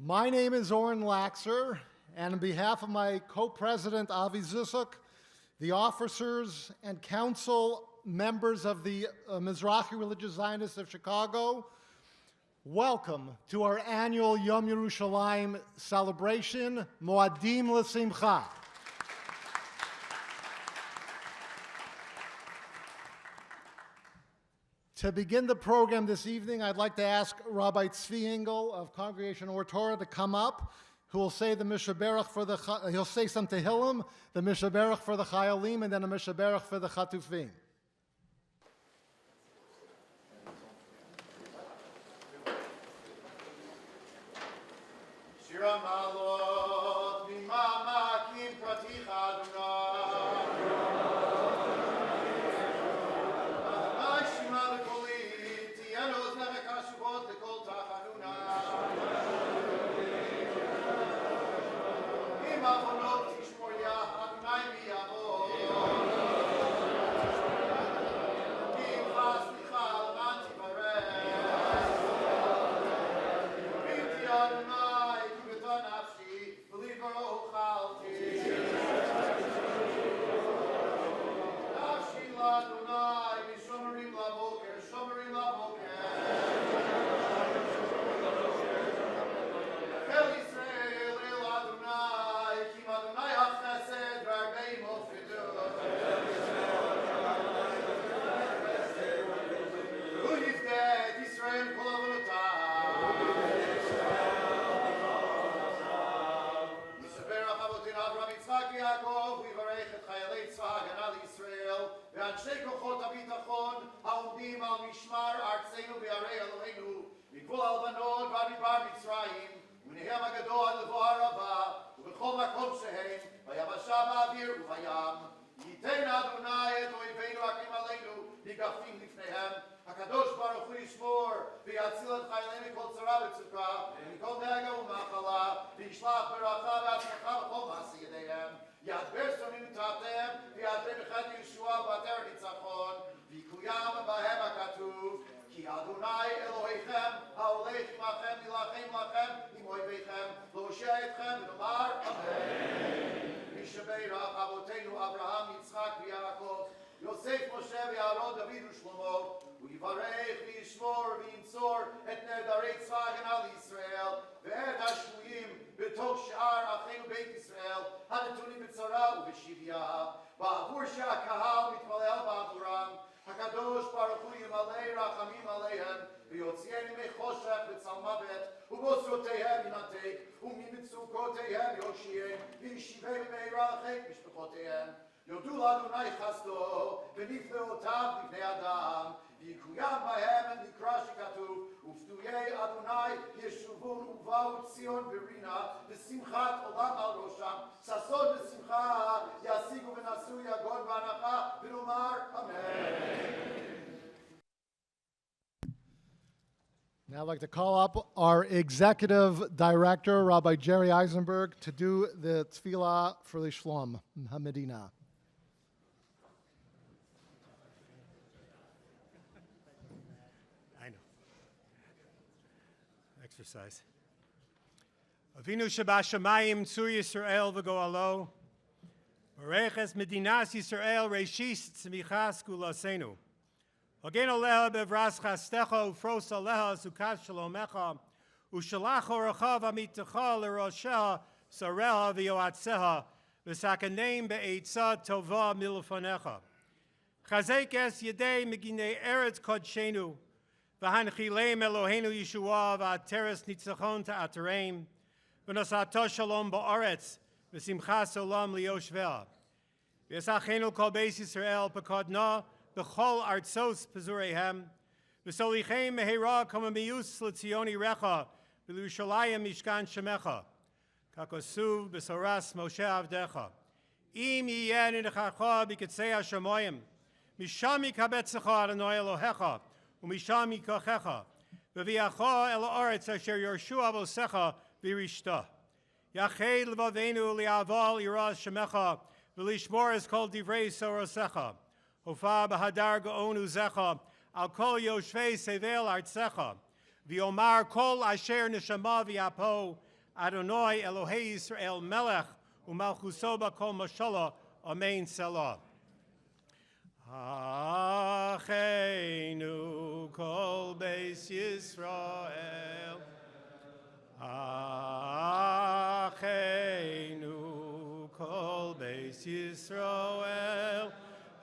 My name is Oren Lakser, and on behalf of my co-president, Avi Zuzuk, the officers and council members of the Mizrachi Religious Zionists of Chicago, welcome to our annual Yom Yerushalayim celebration, Moadim L'Simcha. To begin the program this evening, I'd like to ask Rabbi Tzvi Engel of Congregation Or Torah to come up, who will say the Mishaberach for the, he'll say some Tehilim, the Mishaberach for the Chayalim, and then a Mishaberach for the Chatufim. Shira malot b'mamakim praticha Adonai. Adonai shema v'koli, tiyenu oznecha kashuvot l'kol tachanuna. Im avonot tishmor yah Adonai miyamot. Im chas licha alman tivarech. Im Adonai nafshi, believer o chalti. Nafshi l'Adonai, mishomerim lavoker, shomerim lavoker. El Yisrael el Adonai, kim Adonai hachesed v'arbei mofidot. U'yifdet Yisrael kol avonotav. ואנשי כוחות הביטחון העומדים על משמר ארצנו בערי אלוהינו מגבול הלבנון ועד מדבר מצרים ומניהם הגדול עד לבוא הערבה ובכל מקום שהם ביבשה באוויר ובים ייתן אדוני את אויבינו הקים עלינו ניגפים לפניהם הקדוש ברוך הוא ישמור ויציל את חיילינו מכל צרה וצוקה ומכל נגע ומחלה וישלח ברכה והצלחה בכל מעשי ידיהם ידבר שונאים תחתיהם וידבר בחטא ישועה ובעטר ניצחון ויקוים בהם הכתוב כי אדוני אלוהיכם ההולך עמכם להילחם לכם עם אויביכם להושיע אתכם ונאמר אמן. מי שברך אבותינו אברהם יצחק ויעקב יוסף משה ואהרון דוד ושלמה הוא יברך וישמור וינצור את נעדרי צבא הגנה לישראל ואת השבויים בתוך שאר אחינו בית ישראל הנתונים בצרה ובשביה בעבור שהקהל מתפלל בעבורם הקדוש ברוך הוא ימלא רחמים עליהם ויוציאנו מחושך וצל מוות ובאוצרותיהם ינתק וממצוקותיהם יושיעם וישיבם במהרה לחיק משפחותיהם יודו לאדוני חסדו ונפלאותיו לבני אדם ויקוים בהם נקרא שכתוב ופדויי אדוני ישובון ובאו ציון ברינה ושמחת עולם על ראשם ששון ושמחה ישיגו ונשאו יגון והנחה ונאמר אמן. Now I'd like to call up our executive director, Rabbi Jerry Eisenberg, to do the tefillah for the Shlom HaMedina. I know. Exercise. Avinu Shabashamayim Tzur Yisrael v'go'alo Bareches Medinas Yisrael Reishis Tzmichas Kulasenu Hogen Aleha Bevras Chastecha Ufros Aleha Sukat Shalomecha Ushalach Orachav Amitecha L'Rosheha Sareha V'yoatzeha V'sakaneim Be'etza Tova Milefonecha Chazek Es Yedei Meginei Eretz Kodshenu V'hanchilem Eloheinu Yeshua V'ateres Nitzachon Ta'atereim V'nasato Shalom Ba'aretz V'simchas Olam Liyoshvea V'yasachenu Kol Beis Yisrael P'kodna B'chol Artzos Pezureihem V'solichem Mehera Komamiyus L'Tzioni Recha V'Yerushalayim Mishkan Shemecha Kakosu B'soras Moshe Avdecha Im Yiyeh Ninechacha B'Ketzei HaShamoyim Misham Yikabetzecha Adonai Elohecha Umisham Yikochecha V'viacha El Haaretz Asher Yorshu Avosecha V'Rishta Yached Levavenu Li'aval Yiras Shemecha V'Lishmor Es Kol Divrei Sorosecha Hofa B'Hadar Gaon Uzecha Al Kol Yoshvei Sevel Artzecha V'Omar Kol Asher Neshama V'Yapo Adonai Elohei Yisrael Melech u'malchuso b'kol mashallah. Amen. Selah. Achenu kol beis Yisrael. Achenu kol beis Yisrael.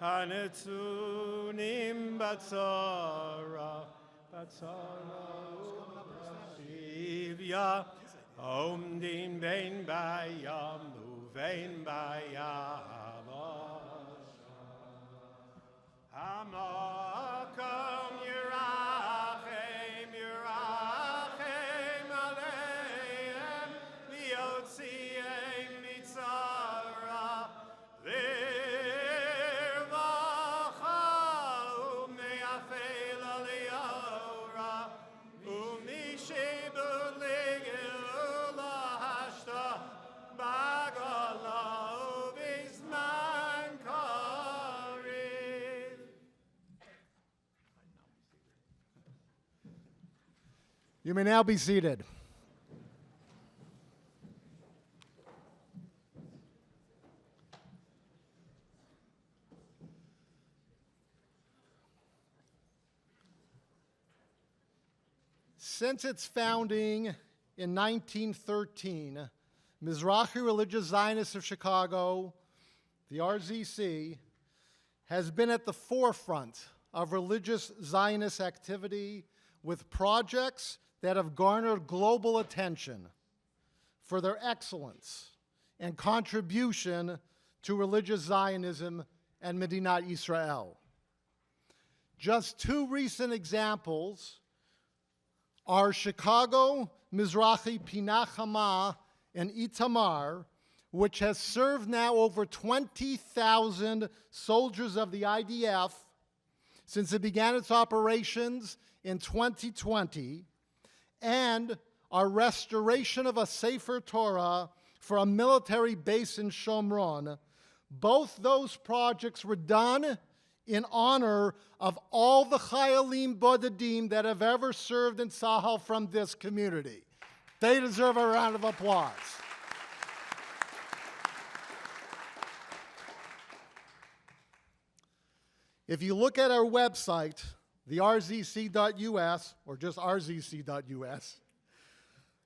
Hanetzunim batzara. Shivya. Omdim bein bayam uvein bayam. Hamakom Yerachem, Yerachem Aleim, Liotziim Mitzara, Virvacha, Umeafel Aliora, Umishibud Ligula Hashta, Bagala, Ubizman Karim. You may now be seated. Since its founding in 1913, Mizrachi Religious Zionists of Chicago, the RZC, has been at the forefront of religious Zionist activity with projects that have garnered global attention for their excellence and contribution to religious Zionism and Medinat Israel. Just two recent examples are Chicago Mizrachi Pinach Hama and Itamar, which has served now over 20,000 soldiers of the IDF since it began its operations in 2020, and our restoration of a Sefer Torah for a military base in Shomron. Both those projects were done in honor of all the Chayalim Bodedim that have ever served in Tzahal from this community. They deserve a round of applause. If you look at our website, the RZC.us, or just RZC.us,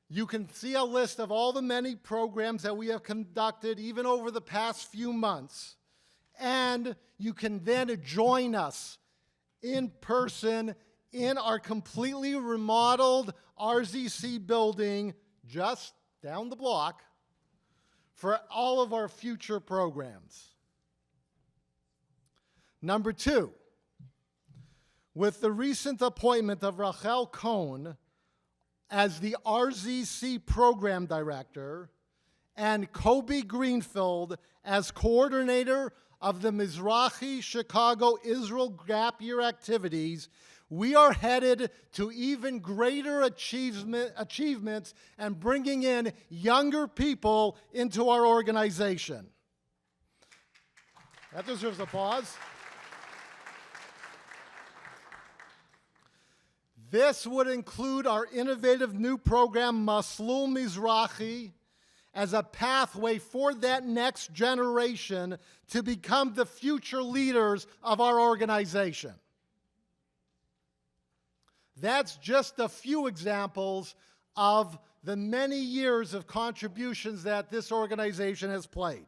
you can see a list of all the many programs that we have conducted even over the past few months. And you can then join us in person in our completely remodeled RZC building just down the block for all of our future programs. Number two, with the recent appointment of Rachel Cohen as the RZC program director and Kobe Greenfield as coordinator of the Mizrachi Chicago Israel Gap Year activities, we are headed to even greater achievements and bringing in younger people into our organization. That deserves applause. This would include our innovative new program, Maslul Mizrachi, as a pathway for that next generation to become the future leaders of our organization. That's just a few examples of the many years of contributions that this organization has played.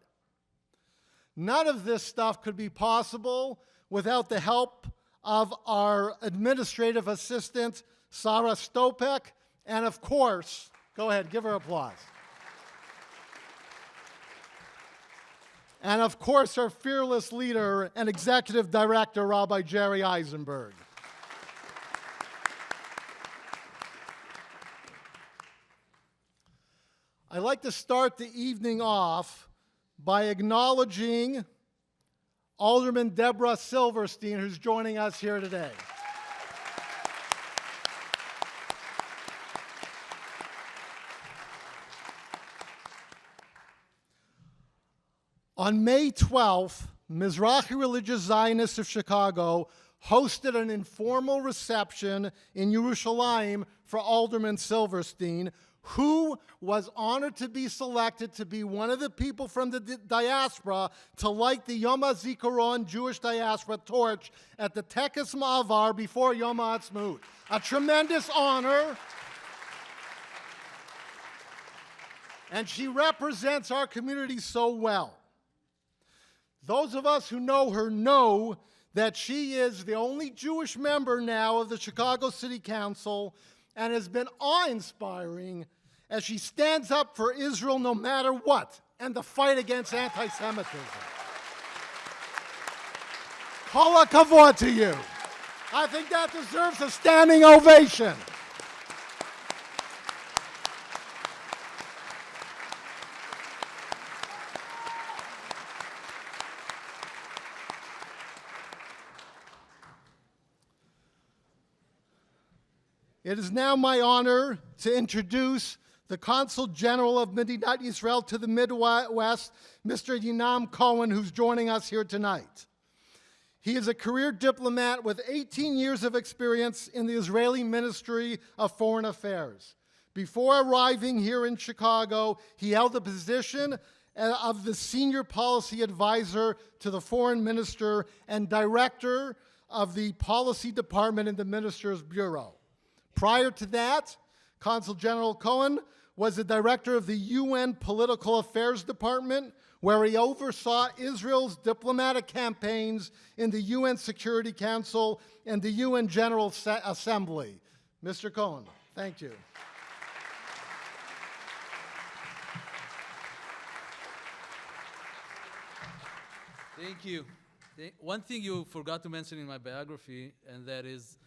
None of this stuff could be possible without the help of our administrative assistant, Sarah Stopek, and of course, go ahead, give her applause. And of course, our fearless leader and executive director, Rabbi Jerry Eisenberg. I'd like to start the evening off by acknowledging Alderman Debra Silverstein, who's joining us here today. On May 12th, Mizrachi Religious Zionists of Chicago hosted an informal reception in Yerushalayim for Alderman Silverstein, who was honored to be selected to be one of the people from the diaspora to light the Yom HaZikaron Jewish diaspora torch at the Tekes Ma'avar before Yom HaAtzmaut. A tremendous honor. And she represents our community so well. Those of us who know her know that she is the only Jewish member now of the Chicago City Council and has been awe-inspiring as she stands up for Israel no matter what and the fight against anti-Semitism. Kol hakavod to you. I think that deserves a standing ovation. It is now my honor to introduce the Consul General of Medinat Yisrael to the Midwest, Mr. Yinam Cohen, who's joining us here tonight. He is a career diplomat with 18 years of experience in the Israeli Ministry of Foreign Affairs. Before arriving here in Chicago, he held the position of the Senior Policy Advisor to the Foreign Minister and Director of the Policy Department in the Minister's Bureau. Prior to that, Consul General Cohen was the director of the UN Political Affairs Department, where he oversaw Israel's diplomatic campaigns in the UN Security Council and the UN General Assembly. Mr. Cohen, thank you. Thank you. One thing you forgot to mention in my biography, and that is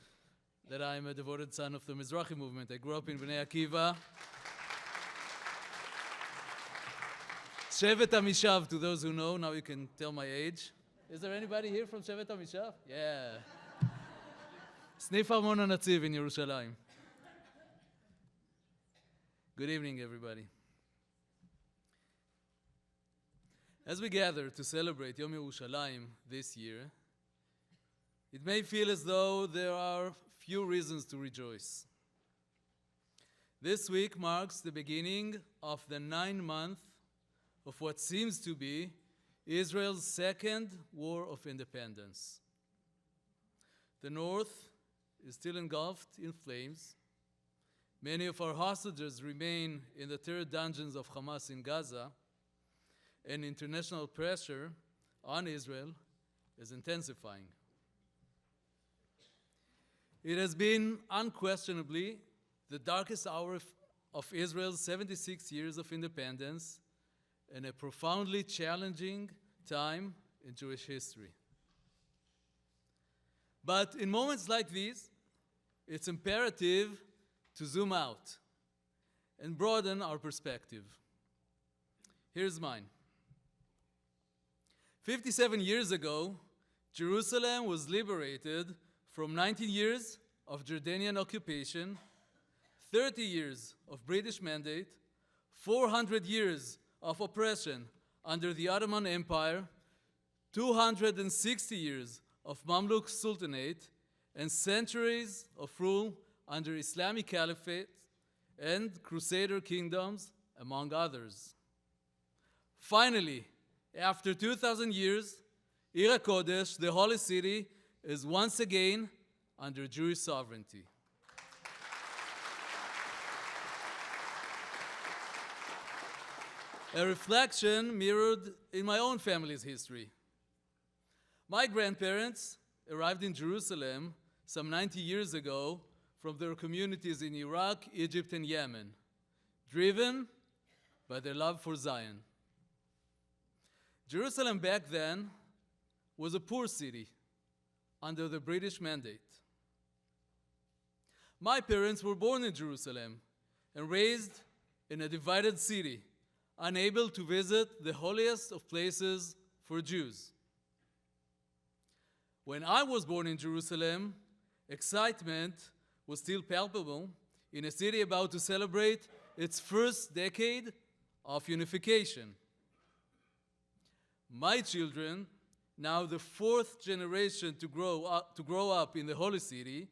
that I'm a devoted son of the Mizrachi movement. I grew up in Bnei Akiva. Shevet HaMishav, to those who know, now you can tell my age. Is there anybody here from Shevet HaMishav? Yeah. Snif Armon HaNatziv in Yerushalayim. Good evening, everybody. As we gather to celebrate Yom Yerushalayim this year, it may feel as though there are few reasons to rejoice. This week marks the beginning of the 9 months of what seems to be Israel's second war of independence. The north is still engulfed in flames. Many of our hostages remain in the terror dungeons of Hamas in Gaza, and international pressure on Israel is intensifying. It has been unquestionably the darkest hour of Israel's 76 years of independence and a profoundly challenging time in Jewish history. But in moments like these, it's imperative to zoom out and broaden our perspective. Here's mine. 57 years ago, Jerusalem was liberated from 19 years of Jordanian occupation, 30 years of British mandate, 400 years of oppression under the Ottoman Empire, 260 years of Mamluk Sultanate, and centuries of rule under Islamic Caliphate and Crusader kingdoms, among others. Finally, after 2,000 years, Ir HaKodesh, the Holy City, is once again under Jewish sovereignty. A reflection mirrored in my own family's history. My grandparents arrived in Jerusalem some 90 years ago from their communities in Iraq, Egypt, and Yemen, driven by their love for Zion. Jerusalem back then was a poor city under the British mandate. My parents were born in Jerusalem and raised in a divided city, unable to visit the holiest of places for Jews. When I was born in Jerusalem, excitement was still palpable in a city about to celebrate its first decade of unification. My children, now the fourth generation to grow up in the Holy City,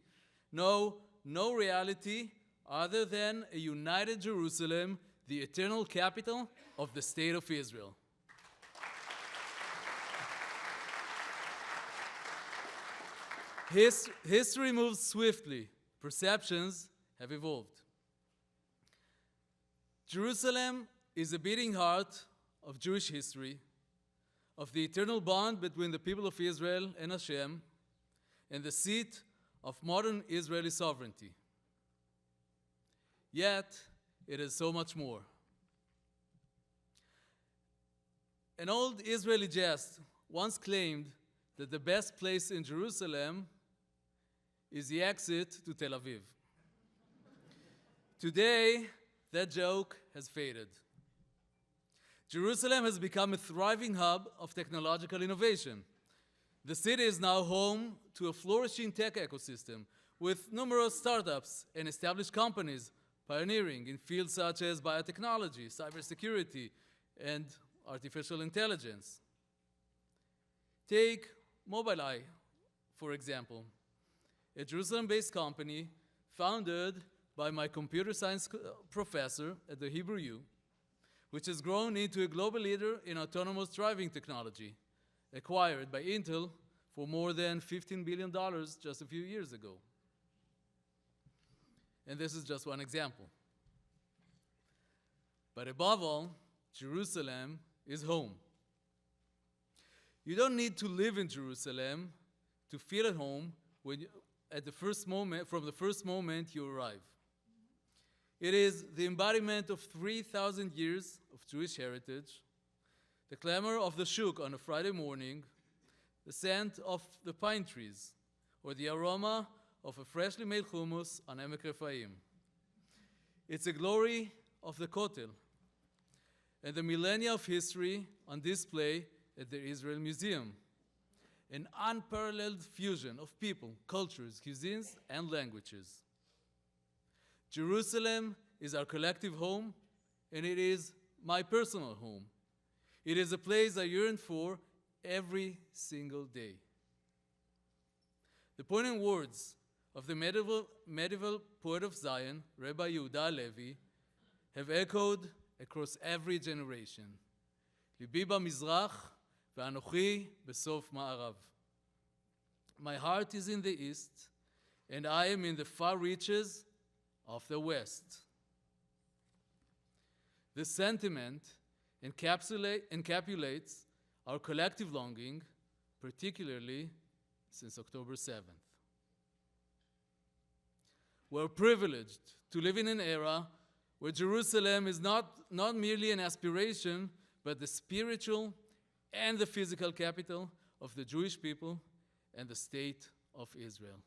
know no reality other than a united Jerusalem, the eternal capital of the state of Israel. History moves swiftly. Perceptions have evolved. Jerusalem is the beating heart of Jewish history, of the eternal bond between the people of Israel and Hashem, and the seat of modern Israeli sovereignty. Yet, it is so much more. An old Israeli jest once claimed that the best place in Jerusalem is the exit to Tel Aviv. Today, that joke has faded. Jerusalem has become a thriving hub of technological innovation. The city is now home to a flourishing tech ecosystem with numerous startups and established companies pioneering in fields such as biotechnology, cybersecurity, and artificial intelligence. Take Mobileye, for example, a Jerusalem-based company founded by my computer science professor at the Hebrew U, which has grown into a global leader in autonomous driving technology, acquired by Intel for more than $15 billion just a few years ago. And this is just one example. But above all, Jerusalem is home. You don't need to live in Jerusalem to feel at home from the first moment you arrive. It is the embodiment of 3,000 years of Jewish heritage, the clamor of the shuk on a Friday morning, the scent of the pine trees, or the aroma of a freshly made hummus on Emek Rephaim. It's a glory of the Kotel, and the millennia of history on display at the Israel Museum. An unparalleled fusion of people, cultures, cuisines, and languages. Jerusalem is our collective home, and it is my personal home. It is a place I yearn for every single day. The poignant words of the medieval poet of Zion, Rabbi Yehuda Halevi, have echoed across every generation. Libi b'mizrach ve'anochi b'sof ma'arav. My heart is in the east, and I am in the far reaches of the west. This sentiment encapsulates our collective longing, particularly since October 7th. We're privileged to live in an era where Jerusalem is not merely an aspiration, but the spiritual and the physical capital of the Jewish people and the state of Israel.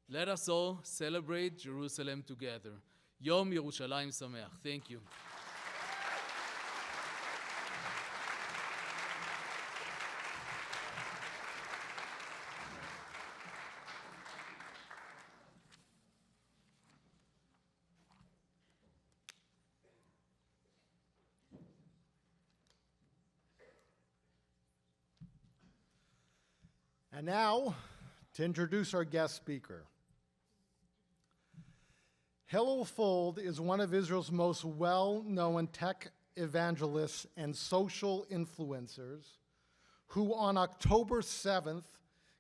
Let us all celebrate Jerusalem together. Yom Yerushalayim Sameach. Thank you. And now, to introduce our guest speaker. Hillel Fuld is one of Israel's most well-known tech evangelists and social influencers who on October 7th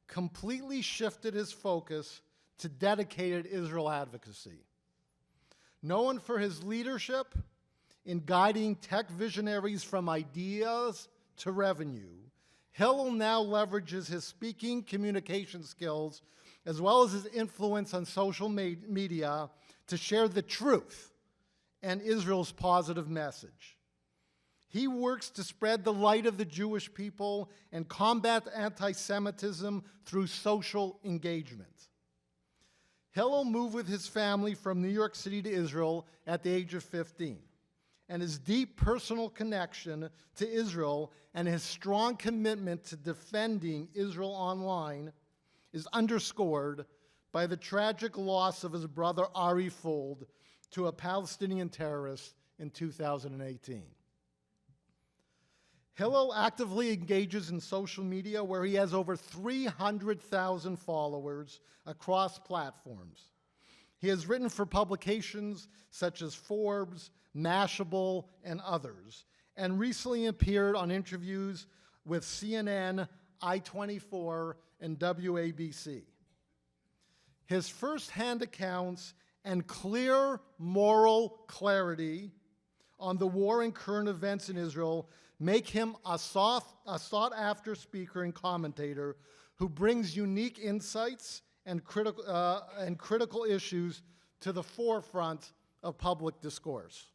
completely shifted his focus to dedicated Israel advocacy. Known for his leadership in guiding tech visionaries from ideas to revenue, Hillel now leverages his speaking communication skills as well as his influence on social media to share the truth and Israel's positive message. He works to spread the light of the Jewish people and combat anti-Semitism through social engagement. Hillel moved with his family from New York City to Israel at the age of 15. And his deep personal connection to Israel and his strong commitment to defending Israel online is underscored by the tragic loss of his brother Ari Fuld to a Palestinian terrorist in 2018. Hillel actively engages in social media where he has over 300,000 followers across platforms. He has written for publications such as Forbes, Mashable, and others, and recently appeared on interviews with CNN, I-24, and WABC. His first-hand accounts and clear moral clarity on the war and current events in Israel make him a sought-after speaker and commentator who brings unique insights and critical issues to the forefront of public discourse.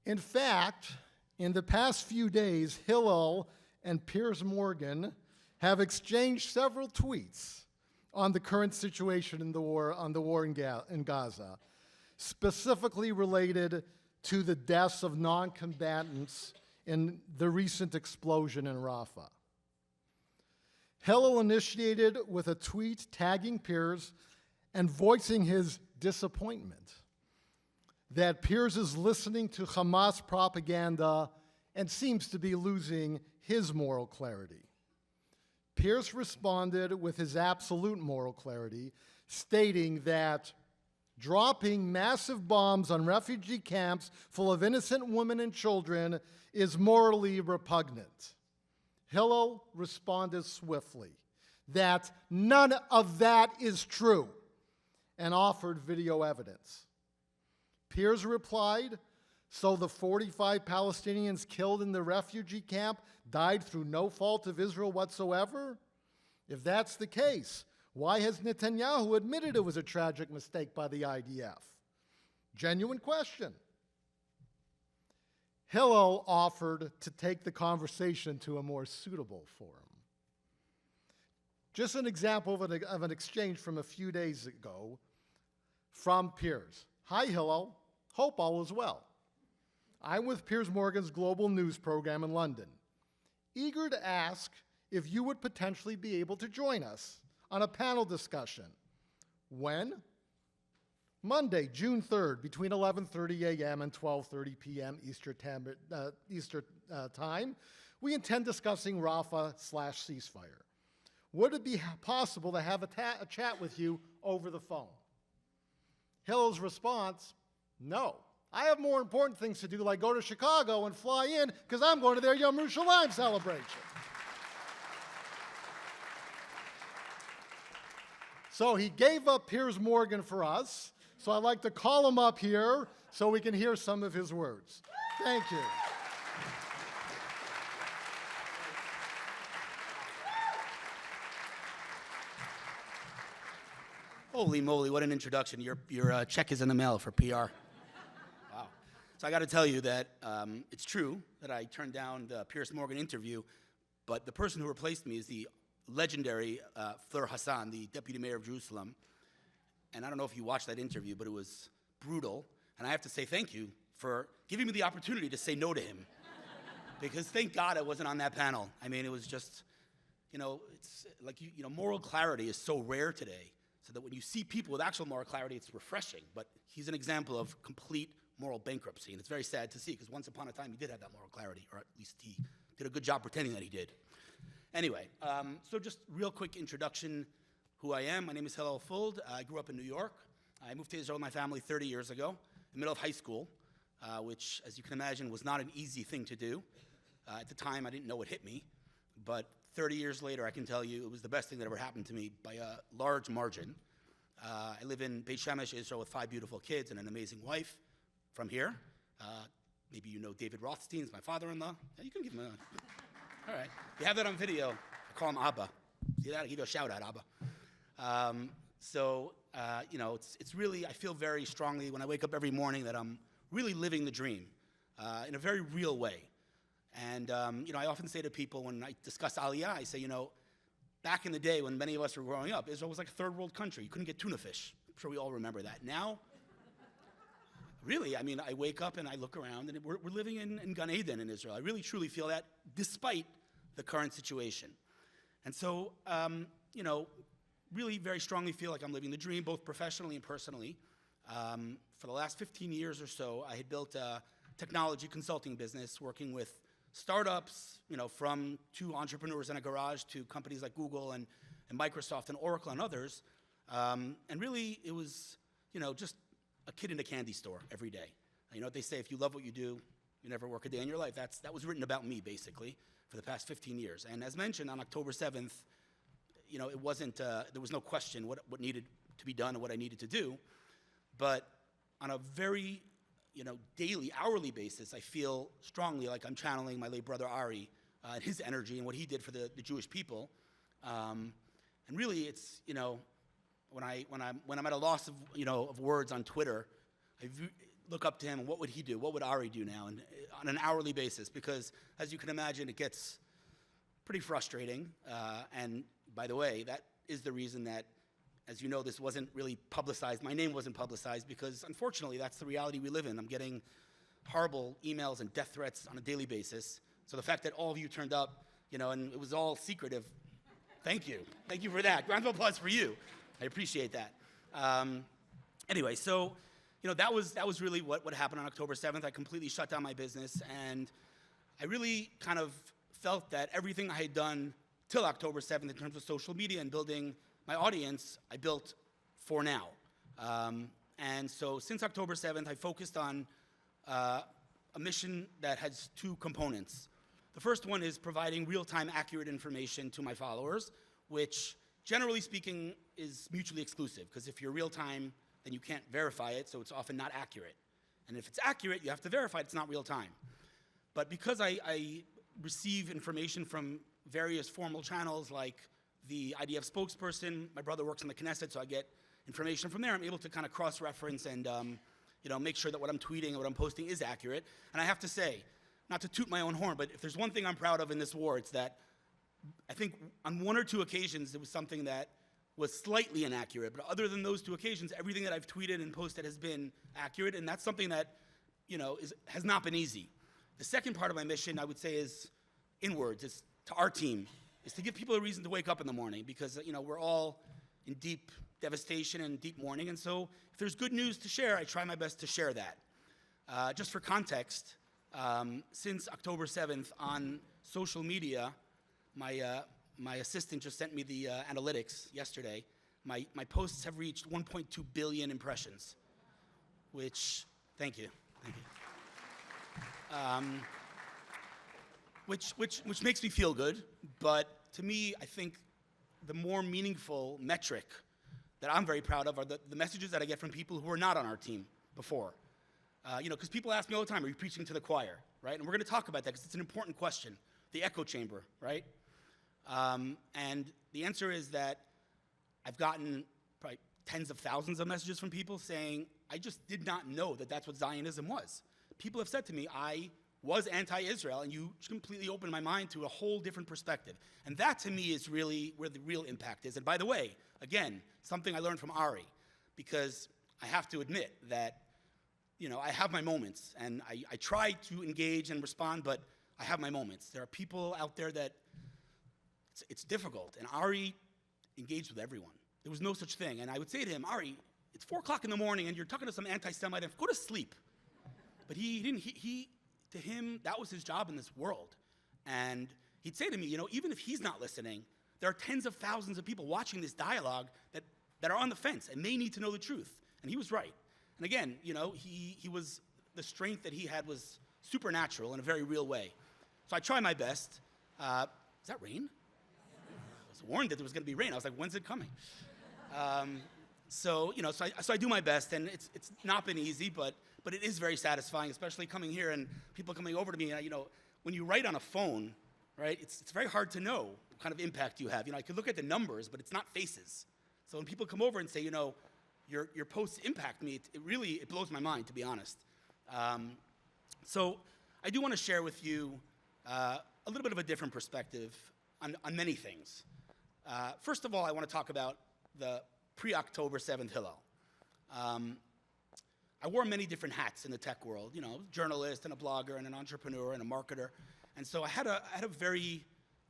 In fact, in the past few days, Hillel and Piers Morgan have exchanged several tweets on the current situation in the war in Gaza, specifically related to the deaths of non-combatants in the recent explosion in Rafah. Hillel initiated with a tweet tagging Piers and voicing his disappointment that Piers is listening to Hamas propaganda and seems to be losing his moral clarity. Piers responded with his absolute moral clarity, stating that dropping massive bombs on refugee camps full of innocent women and children is morally repugnant. Hillel responded swiftly that none of that is true and offered video evidence. Piers replied, so the 45 Palestinians killed in the refugee camp died through no fault of Israel whatsoever? If that's the case, why has Netanyahu admitted it was a tragic mistake by the IDF? Genuine question. Hillel offered to take the conversation to a more suitable forum. Just an example of an exchange from a few days ago from Piers. Hi, Hillel. Hope all is well. I'm with Piers Morgan's global news program in London. Eager to ask if you would potentially be able to join us on a panel discussion. When? Monday, June 3rd, between 11:30 a.m. and 12:30 p.m. Eastern time. We intend discussing Rafah/ceasefire. Would it be possible to have a chat with you over the phone? Hillel's response, no. I have more important things to do, like go to Chicago and fly in, because I'm going to their Yerushalayim celebration. So he gave up Piers Morgan for us, so I'd like to call him up here so we can hear some of his words. Thank you. Holy moly, what an introduction. Your check is in the mail for PR. Wow. So I got to tell you that it's true that I turned down the Piers Morgan interview, but the person who replaced me is the legendary Fleur Hassan, the deputy mayor of Jerusalem. And I don't know if you watched that interview, but it was brutal. And I have to say thank you for giving me the opportunity to say no to him. Because thank God I wasn't on that panel. I mean, it was just, it's like, moral clarity is so rare today. So that when you see people with actual moral clarity, it's refreshing. But he's an example of complete moral bankruptcy. And it's very sad to see, because once upon a time he did have that moral clarity, or at least he did a good job pretending that he did. Anyway, so just real quick introduction, who I am. My name is Hillel Fuld. I grew up in New York. I moved to Israel with my family 30 years ago, in the middle of high school, which, as you can imagine, was not an easy thing to do. At the time, I didn't know what hit me. But 30 years later, I can tell you it was the best thing that ever happened to me by a large margin. I live in Beit Shemesh, Israel, with 5 beautiful kids and an amazing wife from here. Maybe you know David Rothstein's my father-in-law. Yeah, you can give him a... All right. You have that on video. I call him Abba. See that? I give you a shout-out, Abba. It's really, I feel very strongly when I wake up every morning that I'm really living the dream in a very real way. And, I often say to people when I discuss Aliyah, I say, back in the day when many of us were growing up, Israel was like a third world country. You couldn't get tuna fish. I'm sure we all remember that. Now, really, I wake up and I look around and we're living in Gan Eden in Israel. I really, truly feel that despite the current situation. And so, really very strongly feel like I'm living the dream, both professionally and personally. For the last 15 years or so, I had built a technology consulting business working with startups, from 2 entrepreneurs in a garage to companies like Google and and Microsoft and Oracle and others. And really, it was, just a kid in a candy store every day. You know what they say, if you love what you do, you never work a day in your life. That was written about me, basically, for the past 15 years. And as mentioned, on October 7th, it wasn't, there was no question what needed to be done and what I needed to do. But on a very, daily, hourly basis, I feel strongly like I'm channeling my late brother Ari and his energy and what he did for the Jewish people. And really, it's, when I'm at a loss of words on Twitter, I look up to him and what would he do? What would Ari do now? And on an hourly basis, because as you can imagine, it gets pretty frustrating. And by the way, that is the reason that, as you know, this wasn't really publicized. My name wasn't publicized because, unfortunately, that's the reality we live in. I'm getting horrible emails and death threats on a daily basis. So the fact that all of you turned up, and it was all secretive, thank you. Thank you for that. Round of applause for you. I appreciate that. Anyway, so, that was really what happened on October 7th. I completely shut down my business, and I really kind of felt that everything I had done till October 7th in terms of social media and building my audience, I built for now. And so since October 7th, I focused on a mission that has two components. The first one is providing real-time accurate information to my followers, which generally speaking is mutually exclusive, because if you're real-time, then you can't verify it, so it's often not accurate. And if it's accurate, you have to verify it's not real-time. But because I receive information from various formal channels like the IDF spokesperson, my brother works in the Knesset, so I get information from there. I'm able to kind of cross-reference and make sure that what I'm tweeting and what I'm posting is accurate. And I have to say, not to toot my own horn, but if there's one thing I'm proud of in this war, it's that I think on one or two occasions it was something that was slightly inaccurate. But other than those two occasions, everything that I've tweeted and posted has been accurate, and that's something that has not been easy. The second part of my mission, I would say, is inwards. It's to our team, is to give people a reason to wake up in the morning, because we're all in deep devastation and deep mourning. And so if there's good news to share, I try my best to share that. Just for context, since October 7th on social media, my assistant just sent me the analytics yesterday. My posts have reached 1.2 billion impressions, which, thank you. Which makes me feel good, but to me, I think the more meaningful metric that I'm very proud of are the messages that I get from people who are not on our team before. Because people ask me all the time, are you preaching to the choir, right? And we're going to talk about that because it's an important question, the echo chamber, right? And the answer is that I've gotten probably tens of thousands of messages from people saying, I just did not know that that's what Zionism was. People have said to me, I was anti-Israel, and you completely opened my mind to a whole different perspective. And that, to me, is really where the real impact is. And by the way, again, something I learned from Ari, because I have to admit that, I have my moments, and I try to engage and respond, but I have my moments. There are people out there that it's difficult, and Ari engaged with everyone. There was no such thing. And I would say to him, Ari, it's 4 o'clock in the morning, and you're talking to some anti-Semite, go to sleep. But he didn't, to him, that was his job in this world. And he'd say to me, even if he's not listening, there are tens of thousands of people watching this dialogue that are on the fence, and they need to know the truth. And he was right. And again, he was, the strength that he had was supernatural in a very real way. So I try my best. Is that rain? I was warned that there was going to be rain. I was like, when's it coming? So I do my best, and it's not been easy, but it is very satisfying, especially coming here and people coming over to me. When you write on a phone, right, it's very hard to know what kind of impact you have. I could look at the numbers, but it's not faces. So when people come over and say, your posts impact me, it blows my mind, to be honest. So I do want to share with you a little bit of a different perspective on many things. First of all, I want to talk about the pre-October 7th Hillel. I wore many different hats in the tech world, journalist and a blogger and an entrepreneur and a marketer. And so I had a very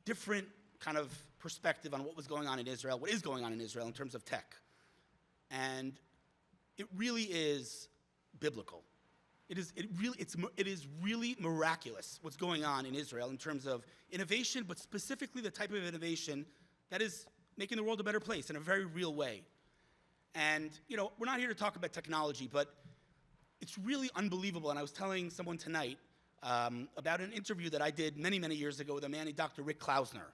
different kind of perspective on what was going on in Israel, what is going on in Israel in terms of tech. And it really is biblical. It is really miraculous what's going on in Israel in terms of innovation, but specifically the type of innovation that is making the world a better place in a very real way. And, we're not here to talk about technology, but it's really unbelievable. And I was telling someone tonight about an interview that I did many, many years ago with a man named Dr. Rick Klausner.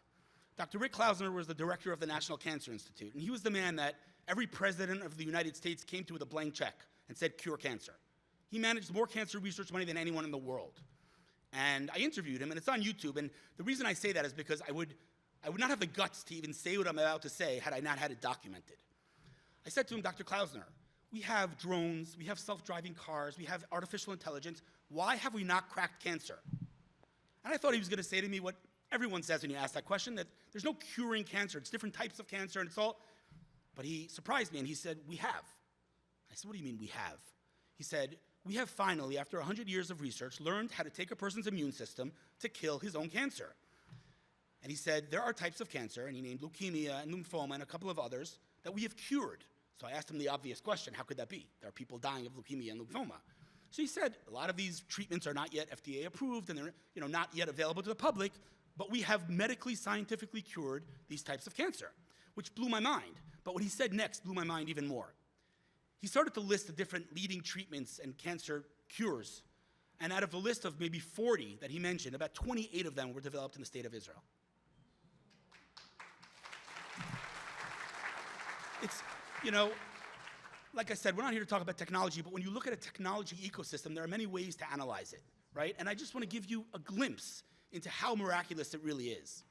Dr. Rick Klausner was the director of the National Cancer Institute, and he was the man that every president of the United States came to with a blank check and said, cure cancer. He managed more cancer research money than anyone in the world. And I interviewed him, and it's on YouTube, and the reason I say that is because I would not have the guts to even say what I'm about to say had I not had it documented. I said to him, Dr. Klausner, we have drones, we have self-driving cars, we have artificial intelligence. Why have we not cracked cancer? And I thought he was going to say to me what everyone says when you ask that question, that there's no curing cancer. It's different types of cancer, and it's all. But he surprised me, and he said, we have. I said, what do you mean we have? He said, we have finally, after 100 years of research, learned how to take a person's immune system to kill his own cancer. And he said, there are types of cancer, and he named leukemia and lymphoma and a couple of others, that we have cured. So I asked him the obvious question, how could that be? There are people dying of leukemia and lymphoma. So he said, a lot of these treatments are not yet FDA approved, and they're not yet available to the public, but we have medically, scientifically cured these types of cancer, which blew my mind. But what he said next blew my mind even more. He started to list the different leading treatments and cancer cures, and out of the list of maybe 40 that he mentioned, about 28 of them were developed in the state of Israel. It's, like I said, we're not here to talk about technology, but when you look at a technology ecosystem, there are many ways to analyze it, right? And I just want to give you a glimpse into how miraculous it really is.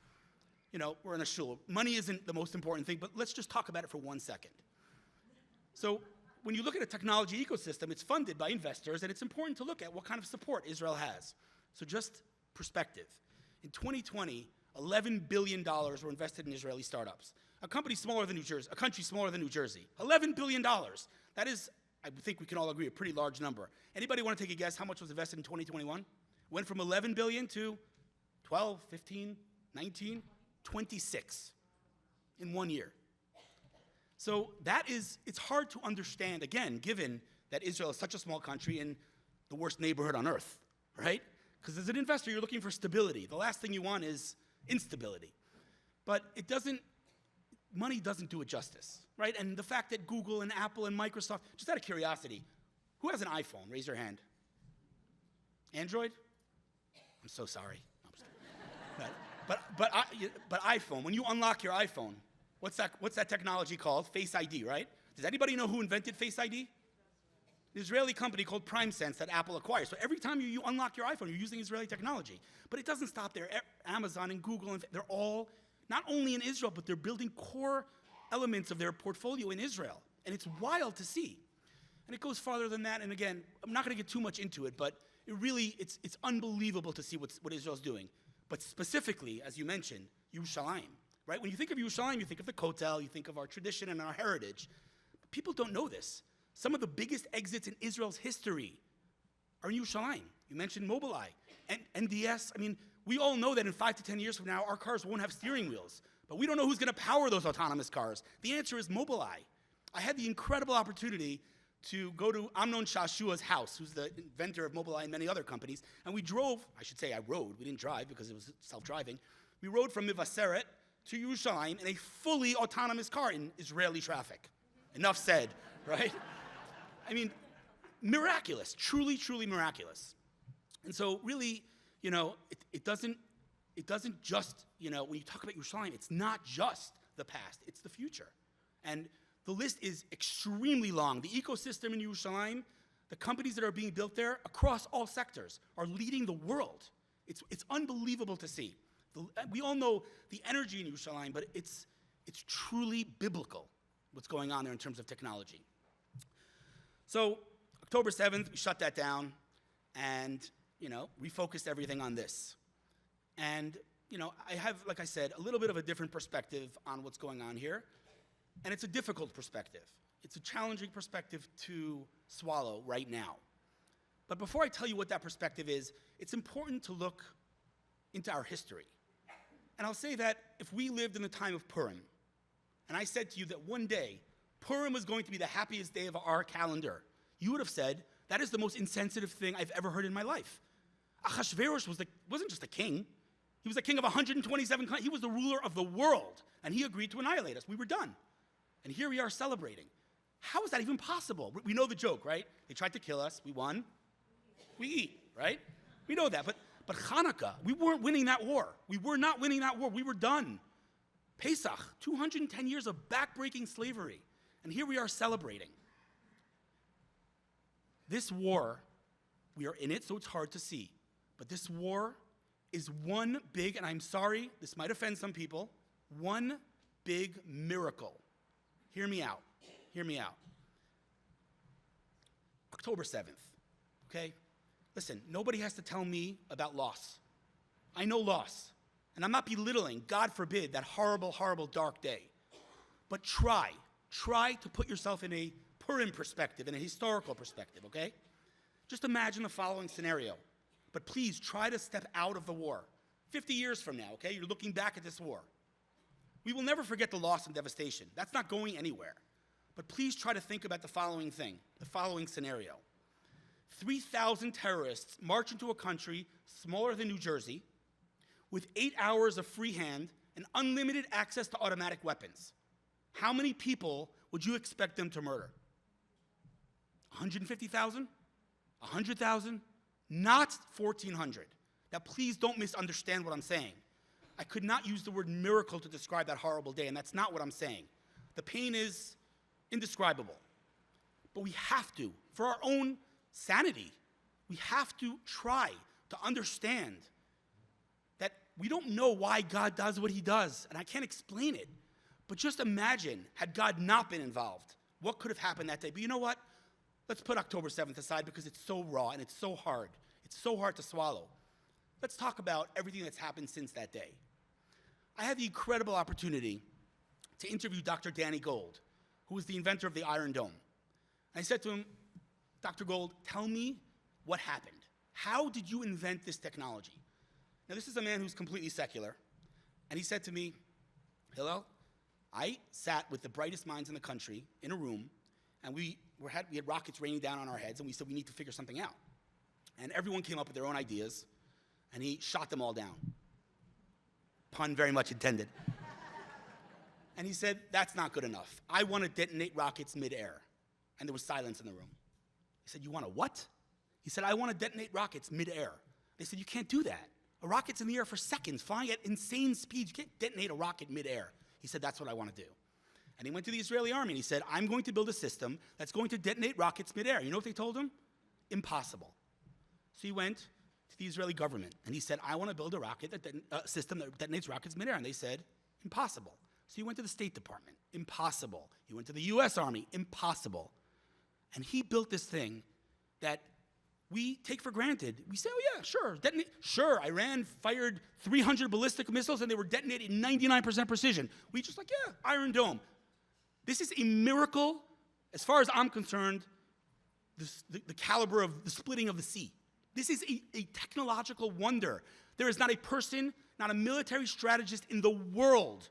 We're in a shul. Money isn't the most important thing, but let's just talk about it for 1 second. So when you look at a technology ecosystem, it's funded by investors, and it's important to look at what kind of support Israel has. So just perspective. In 2020, $11 billion were invested in Israeli startups. A country smaller than New Jersey. $11 billion. That is, I think we can all agree, a pretty large number. Anybody want to take a guess how much was invested in 2021? Went from 11 billion to 12, 15, 19, 26 in 1 year. So it's hard to understand, again, given that Israel is such a small country in the worst neighborhood on earth, right? Because as an investor, you're looking for stability. The last thing you want is instability. But money doesn't do it justice, right? And the fact that Google and Apple and Microsoft, just out of curiosity, who has an iPhone? Raise your hand. Android? I'm so sorry. No, I'm just kidding. But iPhone, when you unlock your iPhone, what's that technology called? Face ID, right? Does anybody know who invented Face ID? An Israeli company called PrimeSense that Apple acquired. So every time you unlock your iPhone, you're using Israeli technology. But it doesn't stop there. Amazon and Google, they're all not only in Israel, but they're building core elements of their portfolio in Israel. And it's wild to see. And it goes farther than that. And again, I'm not going to get too much into it, but it's unbelievable to see what Israel's doing. But specifically, as you mentioned, Yerushalayim, right? When you think of Yerushalayim, you think of the Kotel, you think of our tradition and our heritage. But people don't know this. Some of the biggest exits in Israel's history are in Yerushalayim. You mentioned Mobileye and NDS. I mean, we all know that in 5 to 10 years from now, our cars won't have steering wheels. But we don't know who's going to power those autonomous cars. The answer is Mobileye. I had the incredible opportunity to go to Amnon Shashua's house, who's the inventor of Mobileye and many other companies. And we drove, I should say I rode, we didn't drive because it was self-driving. We rode from Mivaseret to Yerushalayim in a fully autonomous car in Israeli traffic. Enough said, right? I mean, miraculous, truly, truly miraculous. And so really, it doesn't just, when you talk about Yerushalayim, it's not just the past, it's the future. And the list is extremely long. The ecosystem in Yerushalayim, the companies that are being built there across all sectors are leading the world. It's unbelievable to see. We all know the energy in Yerushalayim, but it's truly biblical what's going on there in terms of technology. So October 7th, we shut that down and, refocused everything on this. And, I have, like I said, a little bit of a different perspective on what's going on here. And it's a difficult perspective. It's a challenging perspective to swallow right now. But before I tell you what that perspective is, it's important to look into our history. And I'll say that if we lived in the time of Purim, and I said to you that one day, Purim was going to be the happiest day of our calendar, you would have said, that is the most insensitive thing I've ever heard in my life. Achashverosh wasn't just a king. He was a king of 127 countries. He was the ruler of the world, and he agreed to annihilate us. We were done. And here we are celebrating. How is that even possible? We know the joke, right? They tried to kill us. We won. We eat, right? We know that. But Hanukkah, we weren't winning that war. We were not winning that war. We were done. Pesach, 210 years of backbreaking slavery. And here we are celebrating. This war, we are in it, so it's hard to see. But this war is one big, and I'm sorry, this might offend some people, one big miracle. Hear me out. Hear me out. October 7th, okay? Listen, nobody has to tell me about loss. I know loss. And I'm not belittling, God forbid, that horrible, horrible dark day. But try to put yourself in a Purim perspective, in a historical perspective, okay? Just imagine the following scenario. But please try to step out of the war. 50 years from now, okay? You're looking back at this war. We will never forget the loss and devastation. That's not going anywhere. But please try to think about the following thing, the following scenario. 3,000 terrorists march into a country smaller than New Jersey with 8 hours of free hand and unlimited access to automatic weapons. How many people would you expect them to murder? 150,000? 100,000? Not 1,400. Now, please don't misunderstand what I'm saying. I could not use the word miracle to describe that horrible day, and that's not what I'm saying. The pain is indescribable. But we have to, for our own sanity, we have to try to understand that we don't know why God does what he does, and I can't explain it. But just imagine, had God not been involved, what could have happened that day? But you know what? Let's put October 7th aside because it's so raw and it's so hard. It's so hard to swallow. Let's talk about everything that's happened since that day. I had the incredible opportunity to interview Dr. Danny Gold, who was the inventor of the Iron Dome. I said to him, Dr. Gold, tell me what happened. How did you invent this technology? Now, this is a man who's completely secular, and he said to me, Hillel, I sat with the brightest minds in the country in a room, and we had rockets raining down on our heads, and we said we need to figure something out. And everyone came up with their own ideas, and he shot them all down. Pun very much intended. And he said, that's not good enough. I want to detonate rockets midair. And there was silence in the room. He said, you want to what? He said, I want to detonate rockets midair. They said, you can't do that. A rocket's in the air for seconds, flying at insane speeds. You can't detonate a rocket midair. He said, that's what I want to do. And he went to the Israeli army and he said, I'm going to build a system that's going to detonate rockets midair. You know what they told him? Impossible. So he went to the Israeli government and he said, I want to build a system that detonates rockets midair. And they said, impossible. So he went to the State Department. Impossible. He went to the US Army. Impossible. And he built this thing that we take for granted. We say, oh yeah, sure, detonate. Sure, Iran fired 300 ballistic missiles and they were detonated in 99% precision. We just like, yeah, Iron Dome. This is a miracle, as far as I'm concerned, the caliber of the splitting of the sea. This is a technological wonder. There is not a person, not a military strategist in the world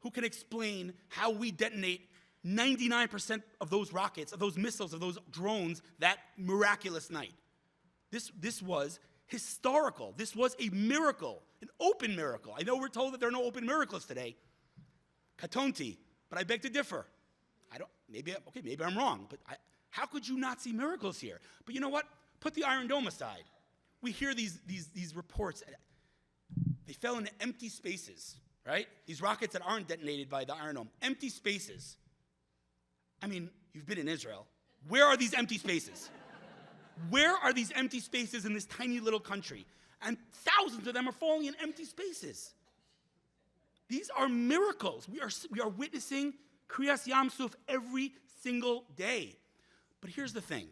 who can explain how we detonate 99% of those rockets, of those missiles, of those drones that miraculous night. This was historical. This was a miracle, an open miracle. I know we're told that there are no open miracles today. Katonti, but I beg to differ. Maybe I'm wrong, but how could you not see miracles here? But you know what? Put the Iron Dome aside. We hear these reports. They fell into empty spaces, right? These rockets that aren't detonated by the Iron Dome, empty spaces. I mean, you've been in Israel. Where are these empty spaces? Where are these empty spaces in this tiny little country? And thousands of them are falling in empty spaces. These are miracles. We are witnessing Kriyas Yam Suf every single day. But here's the thing.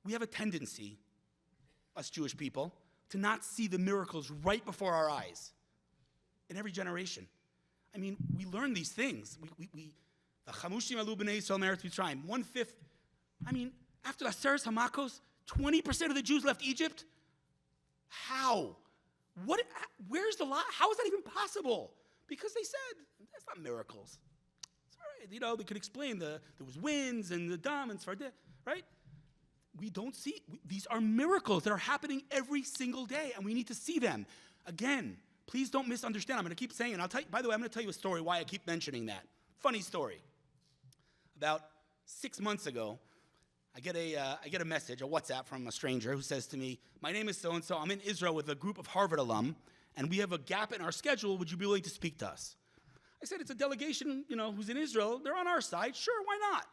We have a tendency, us Jewish people, to not see the miracles right before our eyes in every generation. I mean, we learn these things. The Chamushim alu b'nei Yisrael meretz Mitzrayim, 1/5. I mean, after the Aseres Hamakos, 20% of the Jews left Egypt. How? Where's the lie? How is that even possible? Because they said, that's not miracles. It's all right. You know, they could explain there was winds and the dam and Sfardet, right? We don't see, these are miracles that are happening every single day, and we need to see them. Again, please don't misunderstand. I'm going to keep saying it. I'll tell you, by the way, I'm going to tell you a story why I keep mentioning that. Funny story. About 6 months ago, I get a message, a WhatsApp from a stranger who says to me, my name is so-and-so, I'm in Israel with a group of Harvard alum, and we have a gap in our schedule, would you be willing to speak to us? I said, it's a delegation, who's in Israel, they're on our side, sure, why not?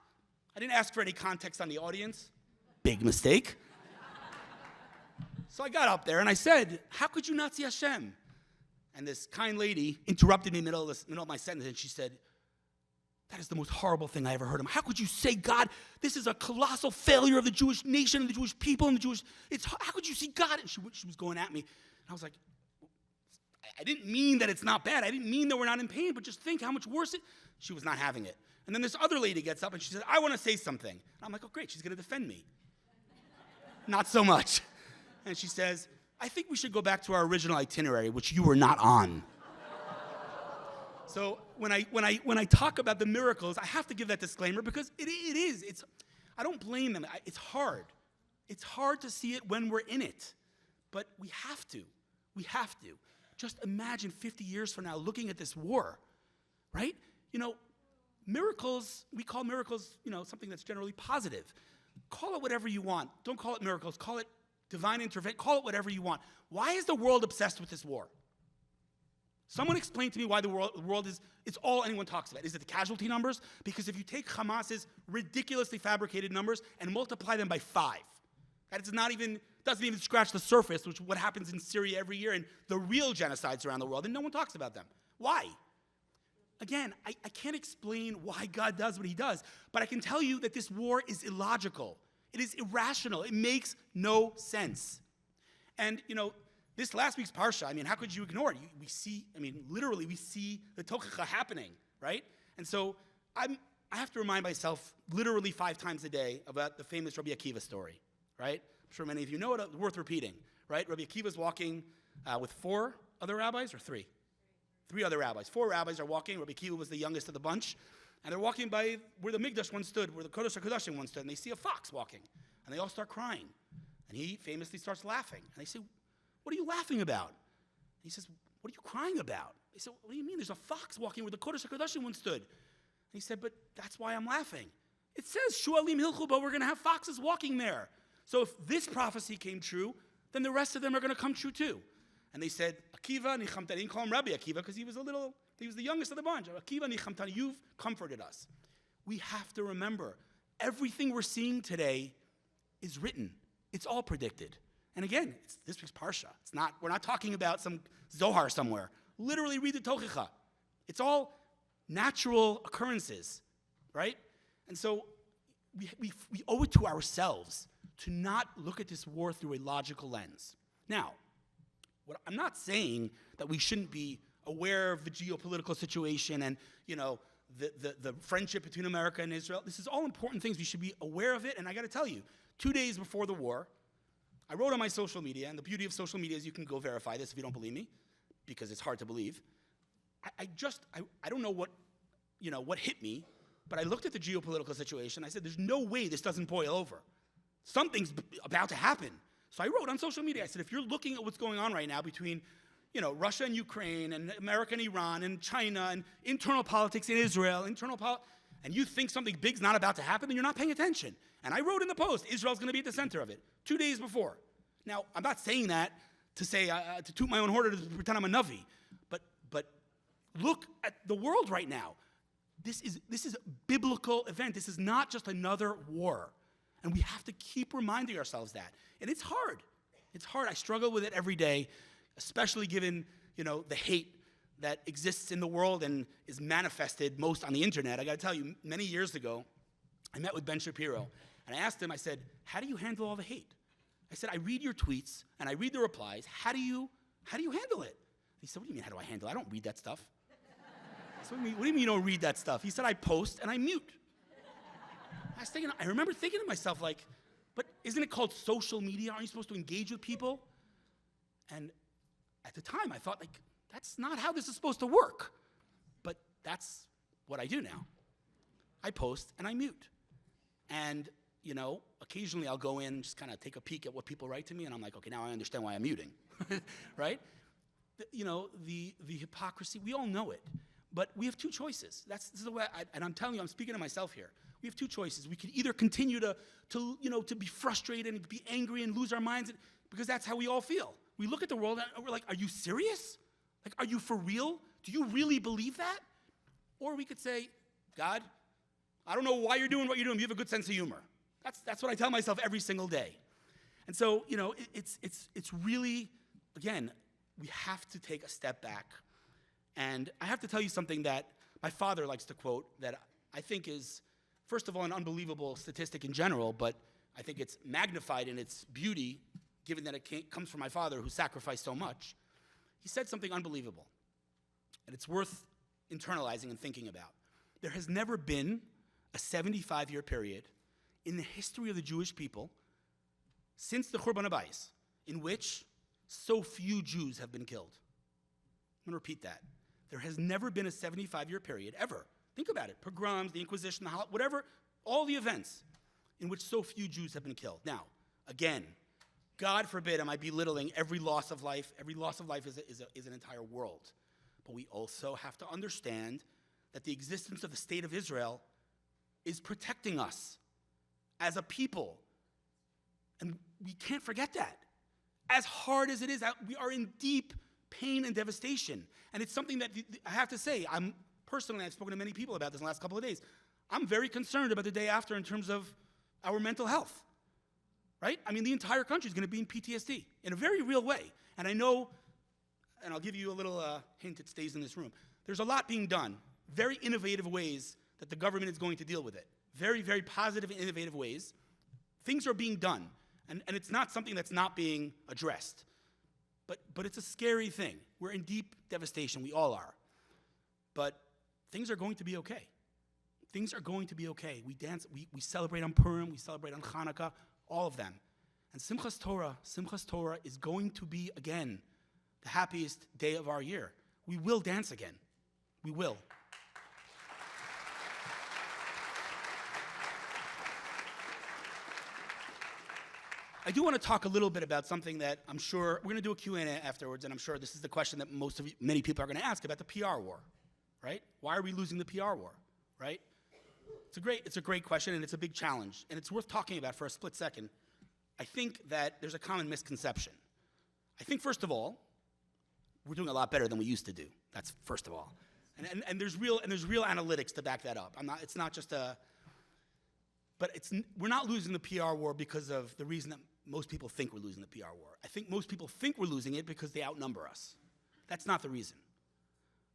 I didn't ask for any context on the audience. Big mistake. So I got up there and I said, how could you not see Hashem? And this kind lady interrupted me in the middle of my sentence, and she said, that is the most horrible thing I ever heard of. How could you say, God, this is a colossal failure of the Jewish nation and the Jewish people and how could you see God? And she was going at me. And I was like, I didn't mean that it's not bad. I didn't mean that we're not in pain, but just think how much worse she was not having it. And then this other lady gets up and she says, I want to say something. And I'm like, oh, great, she's going to defend me. Not so much. And she says, I think we should go back to our original itinerary, which you were not on. So when I talk about the miracles, I have to give that disclaimer because it is. I don't blame them. It's hard. It's hard to see it when we're in it. But we have to. We have to. Just imagine 50 years from now looking at this war, right? Miracles, we call miracles, something that's generally positive. Call it whatever you want. Don't call it miracles. Call it divine intervention. Call it whatever you want. Why is the world obsessed with this war? Someone explain to me why the world is, it's all anyone talks about. Is it the casualty numbers? Because if you take Hamas's ridiculously fabricated numbers and multiply them by 5, that is doesn't even scratch the surface, which is what happens in Syria every year and the real genocides around the world, and no one talks about them. Why? Again, I can't explain why God does what he does, but I can tell you that this war is illogical. It is irrational. It makes no sense. And, this last week's Parsha, how could you ignore it? Literally we see the Tochacha happening, right? And so I have to remind myself literally 5 times a day about the famous Rabbi Akiva story, right? I'm sure many of you know it, worth repeating, right? Rabbi Akiva's walking with 4 other rabbis, or 3? 3 other rabbis. 4 rabbis are walking. Rabbi Akiva was the youngest of the bunch. And they're walking by where the Mikdash once stood, where the Kodesh HaKodashim once stood, and they see a fox walking. And they all start crying. And he famously starts laughing. And they say, what are you laughing about? And he says, what are you crying about? They said, what do you mean? There's a fox walking where the Kodesh HaKodashim once stood. And he said, but that's why I'm laughing. It says, Shualim Hilchu, but we're going to have foxes walking there. So if this prophecy came true, then the rest of them are going to come true too. And they said, Akiva nichamtani. They didn't call him Rabbi Akiva because he was the youngest of the bunch. Akiva nichamtani, you've comforted us. We have to remember, everything we're seeing today is written. It's all predicted. And again, it's this week's Parsha. We're not talking about some Zohar somewhere. Literally read the Tochacha. It's all natural occurrences, right? And so we owe it to ourselves to not look at this war through a logical lens. Now, I'm not saying that we shouldn't be aware of the geopolitical situation and, the friendship between America and Israel. This is all important things. We should be aware of it. And I got to tell you, 2 days before the war, I wrote on my social media, and the beauty of social media is you can go verify this if you don't believe me, because it's hard to believe. I don't know what hit me, but I looked at the geopolitical situation. I said, there's no way this doesn't boil over. Something's about to happen. So I wrote on social media, I said, if you're looking at what's going on right now between, Russia and Ukraine and America and Iran and China and internal politics in Israel, and you think something big's not about to happen, then you're not paying attention. And I wrote in the post, Israel's going to be at the center of it, 2 days before. Now, I'm not saying that to say, to toot my own horn or to pretend I'm a Navi, but look at the world right now. This is a biblical event. This is not just another war. And we have to keep reminding ourselves that. And it's hard. It's hard. I struggle with it every day, especially given, the hate that exists in the world and is manifested most on the internet. I got to tell you, many years ago, I met with Ben Shapiro, and I asked him, I said, how do you handle all the hate? I said, I read your tweets, and I read the replies. How do you handle it? He said, what do you mean, how do I handle it? I don't read that stuff. I said, what do you mean you don't read that stuff? He said, I post and I mute. I remember thinking to myself, but isn't it called social media? Aren't you supposed to engage with people? And at the time, I thought, that's not how this is supposed to work. But that's what I do now. I post and I mute. And, occasionally I'll go in and just kind of take a peek at what people write to me, and I'm like, okay, now I understand why I'm muting, right? the hypocrisy, we all know it. But we have two choices. This is the way, and I'm telling you, I'm speaking to myself here. We have two choices. We can either continue to be frustrated and be angry and lose our minds, because that's how we all feel. We look at the world and we're like, are you serious? Like, are you for real? Do you really believe that? Or we could say, God, I don't know why you're doing what you're doing. You have a good sense of humor. That's what I tell myself every single day. And so, it's really, again, we have to take a step back. And I have to tell you something that my father likes to quote that I think is, first of all, an unbelievable statistic in general, but I think it's magnified in its beauty, given that it comes from my father who sacrificed so much. He said something unbelievable, and it's worth internalizing and thinking about. There has never been a 75-year period in the history of the Jewish people since the Churban HaBayis in which so few Jews have been killed. I'm going to repeat that. There has never been a 75-year period, ever. Think about it. Pogroms, the Inquisition, whatever, all the events in which so few Jews have been killed. Now, again, God forbid am I belittling every loss of life. Every loss of life is an entire world. But we also have to understand that the existence of the state of Israel is protecting us as a people. And we can't forget that. As hard as it is, we are in deep pain and devastation. And it's something that I have to say, I've spoken to many people about this in the last couple of days. I'm very concerned about the day after in terms of our mental health, right? I mean, the entire country is going to be in PTSD in a very real way. And I know, and I'll give you a little hint, it stays in this room. There's a lot being done, very innovative ways that the government is going to deal with it. Very, very positive and innovative ways. Things are being done, and it's not something that's not being addressed. But it's a scary thing. We're in deep devastation. We all are. But things are going to be okay. Things are going to be okay. We dance, we celebrate on Purim, we celebrate on Hanukkah, all of them. And Simchas Torah is going to be, again, the happiest day of our year. We will dance again. We will. I do want to talk a little bit about something that I'm sure, we're going to do a Q&A afterwards, and I'm sure this is the question that many people are going to ask about the PR war, right? Why are we losing the PR war, right? It's a great question, and it's a big challenge, and it's worth talking about for a split second. I think that there's a common misconception. I think, first of all, we're doing a lot better than we used to do. That's first of all. And there's real analytics to back that up. It's not just a, but we're not losing the PR war because of the reason that most people think we're losing the PR war. I think most people think we're losing it because they outnumber us. That's not the reason.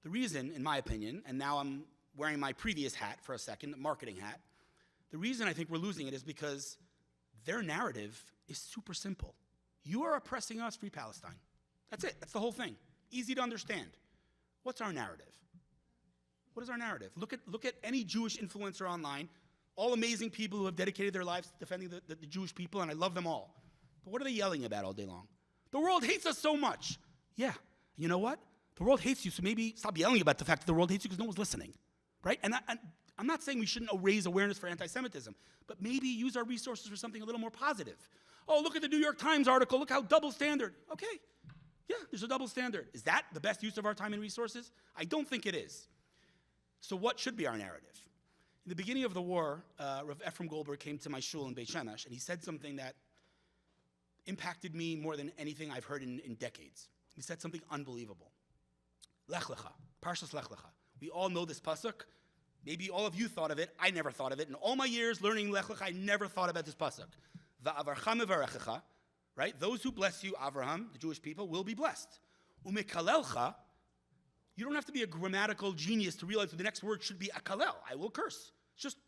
The reason, in my opinion, and now I'm wearing my previous hat for a second, the marketing hat, the reason I think we're losing it is because their narrative is super simple. You are oppressing us, free Palestine. That's it. That's the whole thing. Easy to understand. What's our narrative? What is our narrative? Look at any Jewish influencer online, all amazing people who have dedicated their lives to defending the Jewish people, and I love them all. But what are they yelling about all day long? The world hates us so much. Yeah, you know what? The world hates you, so maybe stop yelling about the fact that the world hates you because no one's listening, right? And I'm not saying we shouldn't raise awareness for anti-Semitism, but maybe use our resources for something a little more positive. Oh, look at the New York Times article. Look how double standard. Okay, yeah, there's a double standard. Is that the best use of our time and resources? I don't think it is. So what should be our narrative? In the beginning of the war, Rav Ephraim Goldberg came to my shul in Beit Shemesh, and he said something that impacted me more than anything I've heard in decades. He said something unbelievable. Lech Lecha, Parshas Lech Lecha. We all know this pasuk. Maybe all of you thought of it. I never thought of it. In all my years learning Lech Lecha, I never thought about this pasuk. Va'avarcha mevarechecha, right? Those who bless you, Avraham, the Jewish people, will be blessed. Umekalelcha, you don't have to be a grammatical genius to realize that the next word should be akalel. I will curse. It's just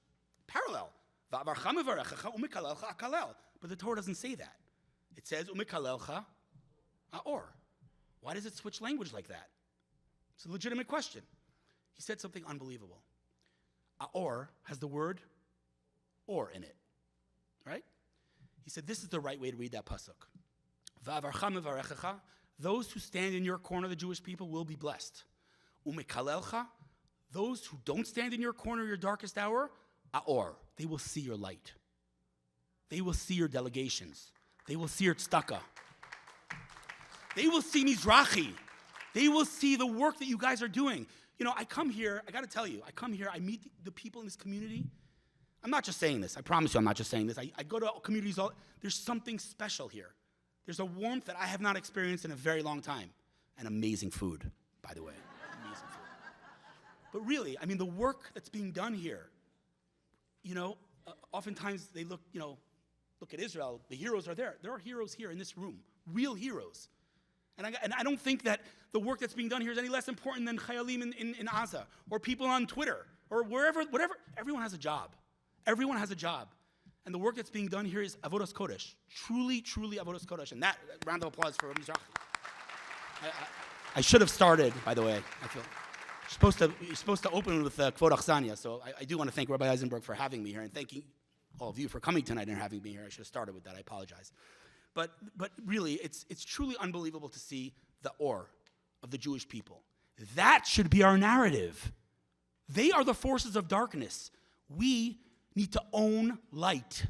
parallel. Va'avarcha mevarechecha, umekalelcha akalel. But the Torah doesn't say that. It says umekalelcha aor. Why does it switch language like that? It's a legitimate question. He said something unbelievable. Aor has the word or in it, right? He said this is the right way to read that pasuk. Va'avarcha mevarechecha, those who stand in your corner, the Jewish people, will be blessed. Umekalelcha, those who don't stand in your corner, your darkest hour, aor, they will see your light. They will see your delegations. They will see your tzedakah. They will see Mizrachi. They will see the work that you guys are doing. You know, I come here, I got to tell you, I meet the people in this community. I'm not just saying this. I promise you I'm not just saying this. I go to communities, there's something special here. There's a warmth that I have not experienced in a very long time. And amazing food, by the way. Amazing food. But really, I mean, the work that's being done here, you know, oftentimes they look at Israel, the heroes are there. There are heroes here in this room, real heroes. And I don't think that the work that's being done here is any less important than Chayalim in Gaza, or people on Twitter, or wherever, whatever. Everyone has a job. Everyone has a job. And the work that's being done here is Avodas Kodesh. Truly, truly Avodas Kodesh. And that, round of applause for Mizrachi. I should have started, by the way. I feel you're supposed to open with Kvod Achzania. So I do want to thank Rabbi Eisenberg for having me here, and thanking all of you for coming tonight and having me here. I should have started with that. I apologize. But really, it's truly unbelievable to see the or of the Jewish people. That should be our narrative. They are the forces of darkness. We need to own light.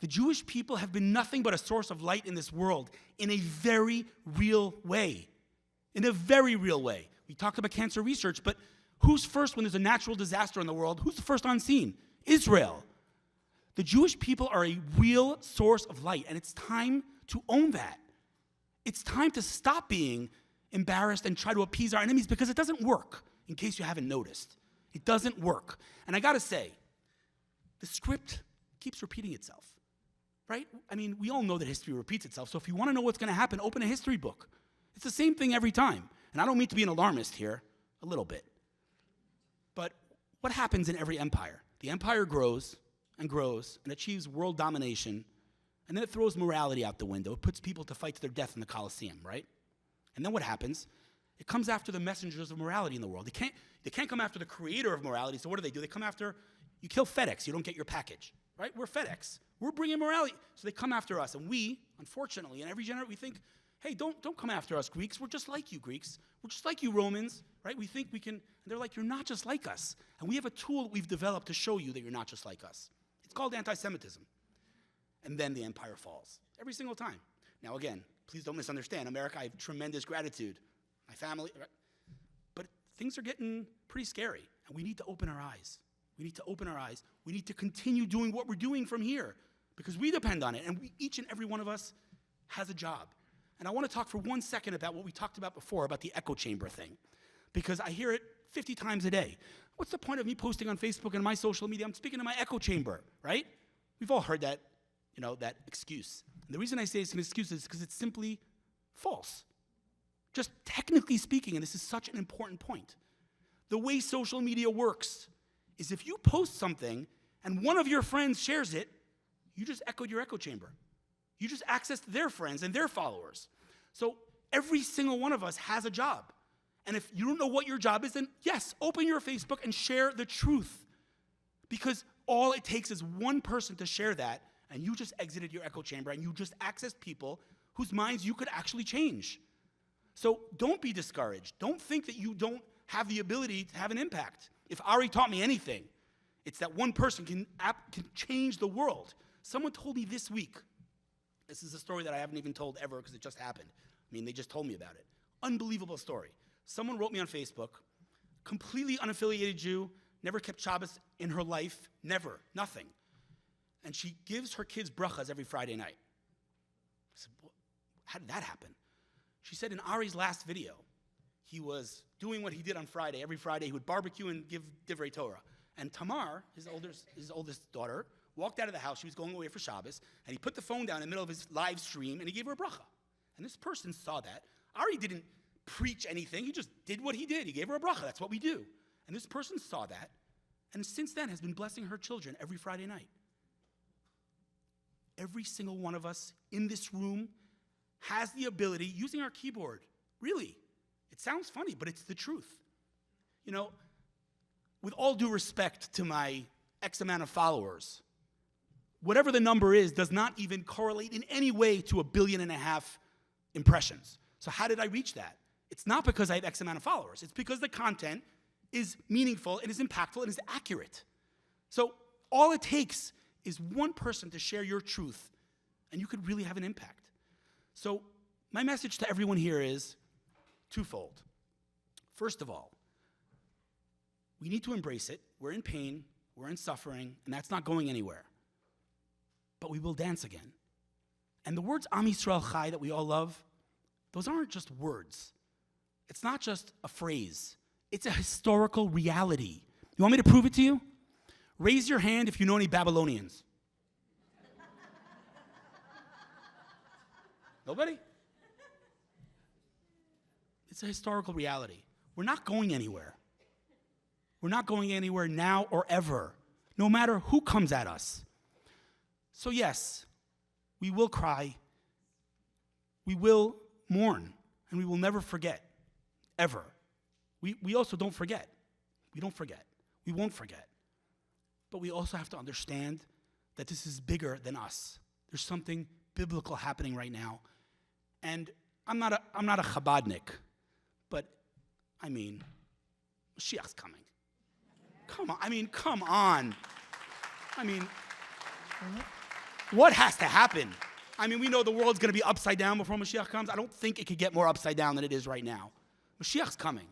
The Jewish people have been nothing but a source of light in this world in a very real way. In a very real way. We talked about cancer research, but who's first when there's a natural disaster in the world? Who's the first on scene? Israel. The Jewish people are a real source of light, and it's time to own that. It's time to stop being embarrassed and try to appease our enemies, because it doesn't work, in case you haven't noticed. It doesn't work. And I gotta say, the script keeps repeating itself, right? I mean, we all know that history repeats itself, so if you wanna know what's gonna happen, open a history book. It's the same thing every time. And I don't mean to be an alarmist here, a little bit. But what happens in every empire? The empire grows and grows and achieves world domination, and then it throws morality out the window. It puts people to fight to their death in the Colosseum, right? And then what happens? It comes after the messengers of morality in the world. They can't come after the creator of morality, so what do? They come after, you kill FedEx, you don't get your package, right? We're FedEx. We're bringing morality. So they come after us, and we, unfortunately, in every generation, we think, hey, don't come after us, Greeks. We're just like you, Greeks. We're just like you, Romans, right? We think we can, and they're like, you're not just like us. And we have a tool that we've developed to show you that you're not just like us. It's called anti-Semitism. And then the empire falls, every single time. Now again, please don't misunderstand. America, I have tremendous gratitude. My family, right? But things are getting pretty scary, and we need to open our eyes. We need to open our eyes. We need to continue doing what we're doing from here, because we depend on it, and each and every one of us has a job. And I want to talk for 1 second about what we talked about before, about the echo chamber thing, because I hear it 50 times a day. What's the point of me posting on Facebook and my social media? I'm speaking to my echo chamber, right? We've all heard that, that excuse. And the reason I say it's an excuse is because it's simply false. Just technically speaking, and this is such an important point, the way social media works is if you post something and one of your friends shares it, you just echoed your echo chamber. You just accessed their friends and their followers. So every single one of us has a job. And if you don't know what your job is, then yes, open your Facebook and share the truth. Because all it takes is one person to share that, and you just exited your echo chamber, and you just accessed people whose minds you could actually change. So don't be discouraged. Don't think that you don't have the ability to have an impact. If Ari taught me anything, it's that one person can change the world. Someone told me this week, this is a story that I haven't even told ever because it just happened. I mean, they just told me about it. Unbelievable story. Someone wrote me on Facebook, completely unaffiliated Jew, never kept Shabbos in her life, never, nothing. And she gives her kids brachas every Friday night. I said, how did that happen? She said in Ari's last video, he was doing what he did on Friday. Every Friday he would barbecue and give divrei Torah. And Tamar, his oldest daughter, walked out of the house. She was going away for Shabbos, and he put the phone down in the middle of his live stream, and he gave her a bracha. And this person saw that. Ari didn't preach anything. He just did what he did. He gave her a bracha. That's what we do. And this person saw that, and since then has been blessing her children every Friday night. Every single one of us in this room has the ability, using our keyboard, really, it sounds funny, but it's the truth. With all due respect to my X amount of followers, whatever the number is does not even correlate in any way to 1.5 billion impressions. So how did I reach that? It's not because I have X amount of followers. It's because the content is meaningful, it is impactful, it is accurate. So all it takes is one person to share your truth, and you could really have an impact. So my message to everyone here is twofold. First of all, we need to embrace it. We're in pain, we're in suffering, and that's not going anywhere. But we will dance again. And the words Am Yisrael Chai that we all love, those aren't just words. It's not just a phrase. It's a historical reality. You want me to prove it to you? Raise your hand if you know any Babylonians. Nobody? It's a historical reality. We're not going anywhere. We're not going anywhere now or ever, no matter who comes at us. So yes, we will cry, we will mourn, and we will never forget, ever. We also don't forget. We don't forget. We won't forget. But we also have to understand that this is bigger than us. There's something biblical happening right now. And I'm not a Chabadnik, but I mean, Mashiach's coming. Come on. Come on. What has to happen? We know the world's going to be upside down before Mashiach comes. I don't think it could get more upside down than it is right now. Mashiach's coming.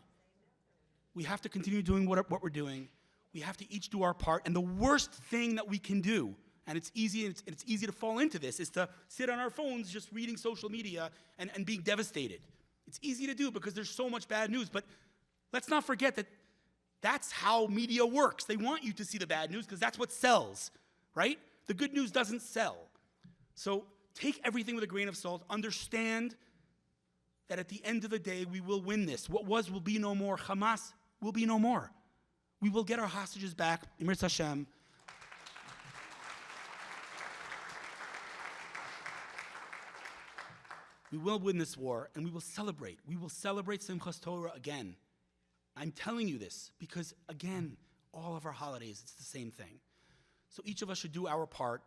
We have to continue doing what we're doing. We have to each do our part. And the worst thing that we can do, and it's easy to fall into this, is to sit on our phones just reading social media and being devastated. It's easy to do because there's so much bad news. But let's not forget that that's how media works. They want you to see the bad news because that's what sells, right? The good news doesn't sell. So take everything with a grain of salt. Understand that at the end of the day, we will win this. What was will be no more. Hamas will be no more. We will get our hostages back. Emir Hashem. We will win this war, and we will celebrate. We will celebrate Simchas Torah again. I'm telling you this because, again, all of our holidays, it's the same thing. So each of us should do our part,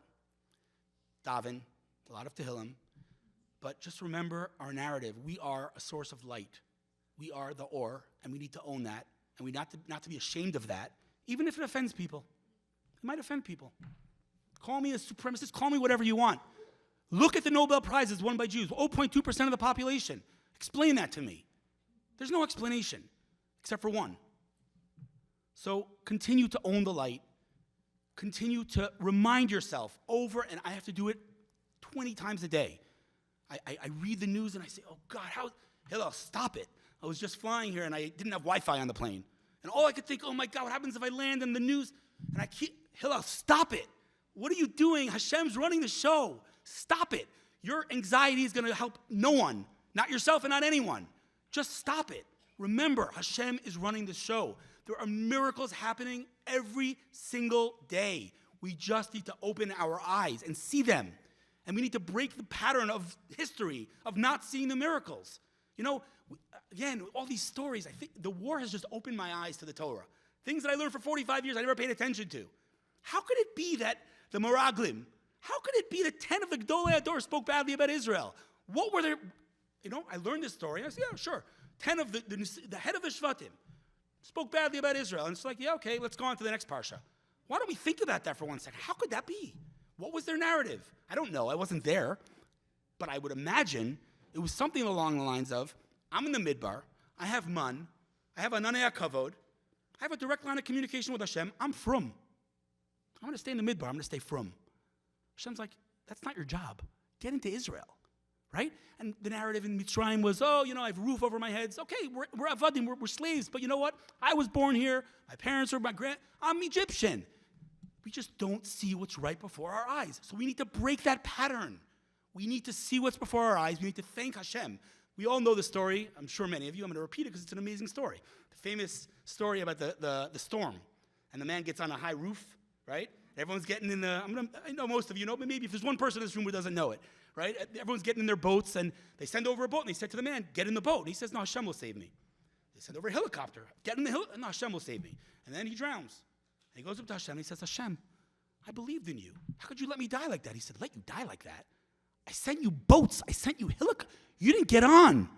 daven, a lot of Tehilim, but just remember our narrative. We are a source of light. We are the Or, and we need to own that, and we not to be ashamed of that, even if it offends people. It might offend people. Call me a supremacist, call me whatever you want. Look at the Nobel Prizes won by Jews, 0.2% of the population. Explain that to me. There's no explanation, except for one. So continue to own the light. Continue to remind yourself over, and I have to do it 20 times a day. I read the news and I say, oh God, Hillel, stop it. I was just flying here and I didn't have Wi-Fi on the plane. And all I could think, oh my God, what happens if I land in the news? And Hillel, stop it. What are you doing? Hashem's running the show. Stop it. Your anxiety is going to help no one, not yourself and not anyone. Just stop it. Remember, Hashem is running the show. There are miracles happening every single day. We just need to open our eyes and see them. And we need to break the pattern of history of not seeing the miracles. Again, all these stories, I think the war has just opened my eyes to the Torah. Things that I learned for 45 years I never paid attention to. How could it be that the Meraglim, how could it be that 10 of the Gdolei Ador spoke badly about Israel? What were their, I learned this story. I said, yeah, sure. 10 of the head of the Shvatim spoke badly about Israel. And it's like, yeah, okay, let's go on to the next parsha. Why don't we think about that for 1 second? How could that be? What was their narrative? I don't know. I wasn't there. But I would imagine it was something along the lines of, I'm in the Midbar. I have Man. I have Ananei HaKavod. I have a direct line of communication with Hashem. I'm frum. I'm going to stay in the Midbar. I'm going to stay frum. Hashem's like, that's not your job. Get into Israel, right? And the narrative in Mitzrayim was, I have a roof over my heads. Okay, we're avadim, we're slaves. But you know what? I was born here. My parents are I'm Egyptian. We just don't see what's right before our eyes. So we need to break that pattern. We need to see what's before our eyes. We need to thank Hashem. We all know the story. I'm sure many of you. I'm going to repeat it because it's an amazing story. The famous story about the storm. And the man gets on a high roof, right? Everyone's getting in I know most of you know, but maybe if there's one person in this room who doesn't know it, right? Everyone's getting in their boats, and they send over a boat, and they said to the man, get in the boat. And he says, no, Hashem will save me. They send over a helicopter. Get in the helicopter. No, Hashem will save me. And then he drowns. And he goes up to Hashem, and he says, Hashem, I believed in you. How could you let me die like that? He said, let you die like that? I sent you boats. I sent you helicopters. You didn't get on.